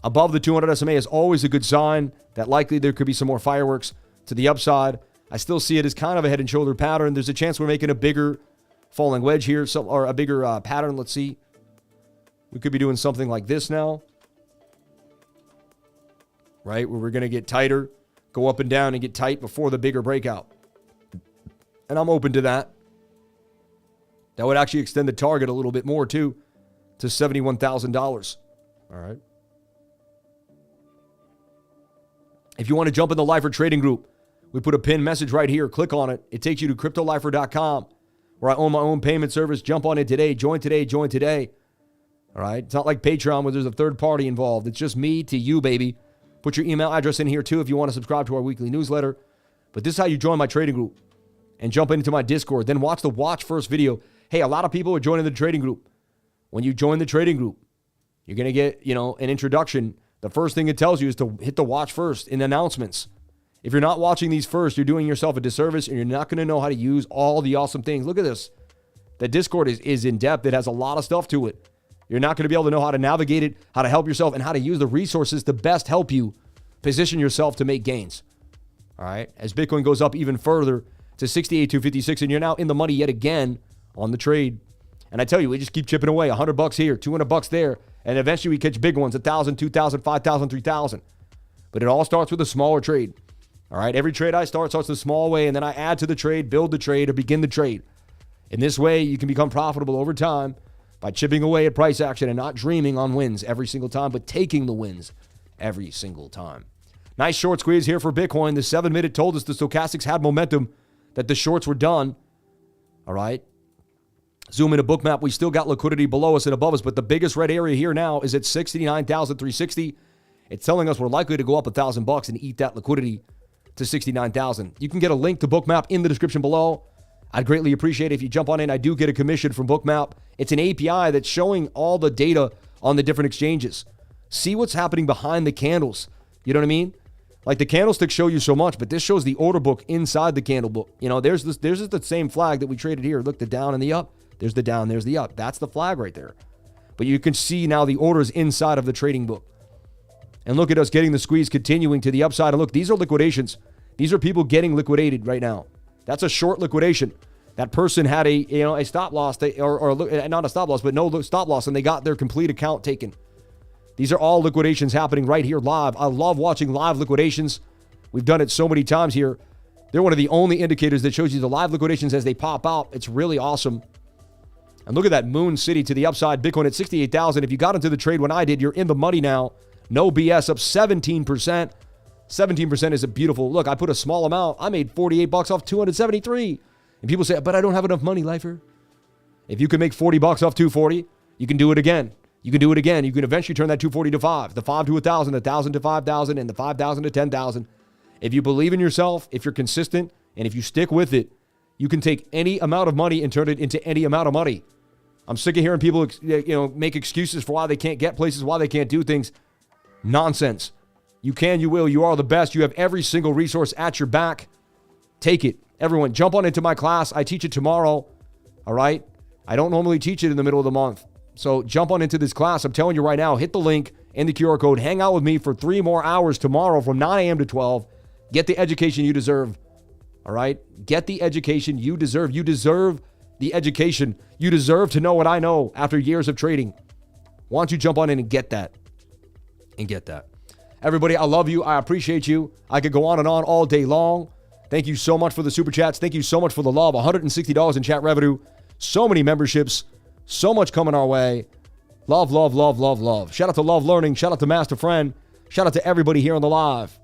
Above the 200 SMA is always a good sign that likely there could be some more fireworks to the upside. I still see it as kind of a head and shoulder pattern. There's a chance we're making a bigger falling wedge here, or a bigger pattern. Let's see. We could be doing something like this now, right? Where we're going to get tighter, go up and down and get tight before the bigger breakout. And I'm open to that. That would actually extend the target a little bit more too, to $71,000. All right. If you want to jump in the Lifer trading group, we put a pinned message right here. Click on it. It takes you to cryptolifer.com, where I own my own payment service. Jump on it today. Join today. Join today. All right. It's not like Patreon where there's a third party involved. It's just me to you, baby. Put your email address in here too if you want to subscribe to our weekly newsletter. But this is how you join my trading group and jump into my Discord. Then watch the watch first video. Hey, a lot of people are joining the trading group. When you join the trading group, you're going to get, an introduction. The first thing it tells you is to hit the watch first in announcements. If you're not watching these first, you're doing yourself a disservice and you're not going to know how to use all the awesome things. Look at this. The Discord is in depth. It has a lot of stuff to it. You're not going to be able to know how to navigate it, how to help yourself, and how to use the resources to best help you position yourself to make gains. All right. As Bitcoin goes up even further to 68,256, and you're now in the money yet again on the trade. And I tell you, we just keep chipping away. $100 here, $200 there. And eventually we catch big ones, 1,000, 2,000, 5,000, 3,000. But it all starts with a smaller trade. All right. Every trade I start starts in a small way, and then I add to the trade, build the trade, or begin the trade. In this way, you can become profitable over time by chipping away at price action and not dreaming on wins every single time, but taking the wins every single time. Nice short squeeze here for Bitcoin. The 7-minute told us the stochastics had momentum, that the shorts were done. All right. Zoom into Bookmap. We still got liquidity below us and above us, but the biggest red area here now is at 69,360. It's telling us we're likely to go up $1,000 and eat that liquidity to 69,000. You can get a link to Bookmap in the description below. I'd greatly appreciate it if you jump on in. I do get a commission from Bookmap. It's an API that's showing all the data on the different exchanges. See what's happening behind the candles. You know what I mean? Like the candlesticks show you so much, but this shows the order book inside the candle book. There's just the same flag that we traded here. Look, the down and the up. There's the down, there's the up. That's the flag right there. But you can see now the orders inside of the trading book. And look at us getting the squeeze continuing to the upside. And look, these are liquidations. These are people getting liquidated right now. That's a short liquidation. That person had a stop loss, or not a stop loss, but no stop loss, and they got their complete account taken. These are all liquidations happening right here live. I love watching live liquidations. We've done it so many times here. They're one of the only indicators that shows you the live liquidations as they pop out. It's really awesome. And look at that Moon City to the upside. Bitcoin at 68,000. If you got into the trade when I did, you're in the money now. No BS, up 17%. 17% is a beautiful look. I put a small amount. I made $48 off 273. And people say, but I don't have enough money, Lifer. If you can make $40 off 240, you can do it again. You can do it again. You can eventually turn that 240 to 5, the 5 to 1,000, the 1,000 to 5,000, and the 5,000 to 10,000. If you believe in yourself, if you're consistent, and if you stick with it, you can take any amount of money and turn it into any amount of money. I'm sick of hearing people, make excuses for why they can't get places, why they can't do things. Nonsense. You can, you will, you are the best. You have every single resource at your back. Take it. Everyone, jump on into my class. I teach it tomorrow. All right? I don't normally teach it in the middle of the month. So jump on into this class. I'm telling you right now, hit the link and the QR code. Hang out with me for 3 more hours tomorrow from 9 a.m. to 12. Get the education you deserve. All right? Get the education you deserve. You deserve the education. You deserve to know what I know after years of trading. Why don't you jump on in and get that? Everybody, I love you. I appreciate you. I could go on and on all day long. Thank you so much for the super chats. Thank you so much for the love. $160 in chat revenue. So many memberships. So much coming our way. Love, love, love, love, love. Shout out to Love Learning. Shout out to Master Friend. Shout out to everybody here on the live.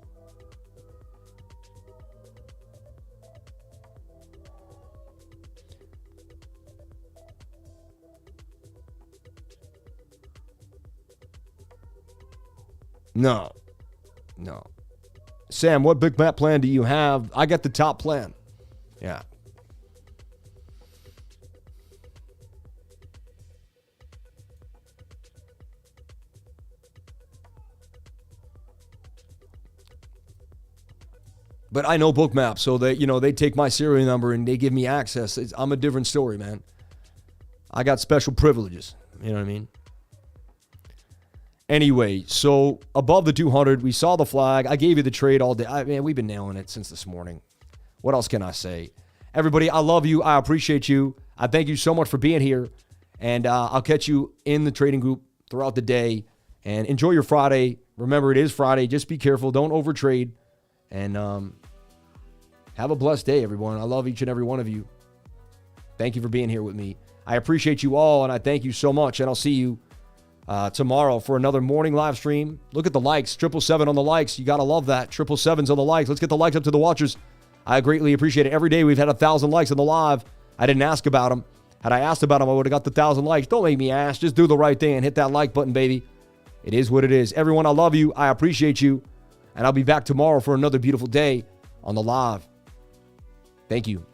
No. Sam, what BOOKMAP plan do you have? I got the top plan. Yeah. But I know BOOKMAP, so they take my serial number and they give me access. I'm a different story, man. I got special privileges. You know what I mean? Anyway, so above the 200, we saw the flag. I gave you the trade all day. Man, we've been nailing it since this morning. What else can I say? Everybody, I love you. I appreciate you. I thank you so much for being here. And I'll catch you in the trading group throughout the day. And enjoy your Friday. Remember, it is Friday. Just be careful. Don't overtrade. And have a blessed day, everyone. I love each and every one of you. Thank you for being here with me. I appreciate you all, and I thank you so much. And I'll see you tomorrow for another morning live stream. Look at the likes. 777 on the likes. You got to love that. 777s on the likes. Let's get the likes up to the watchers. I greatly appreciate it. Every day we've had 1,000 likes on the live. I didn't ask about them. Had I asked about them, I would have got the 1,000 likes. Don't make me ask. Just do the right thing and hit that like button, baby. It is what it is. Everyone, I love you. I appreciate you. And I'll be back tomorrow for another beautiful day on the live. Thank you.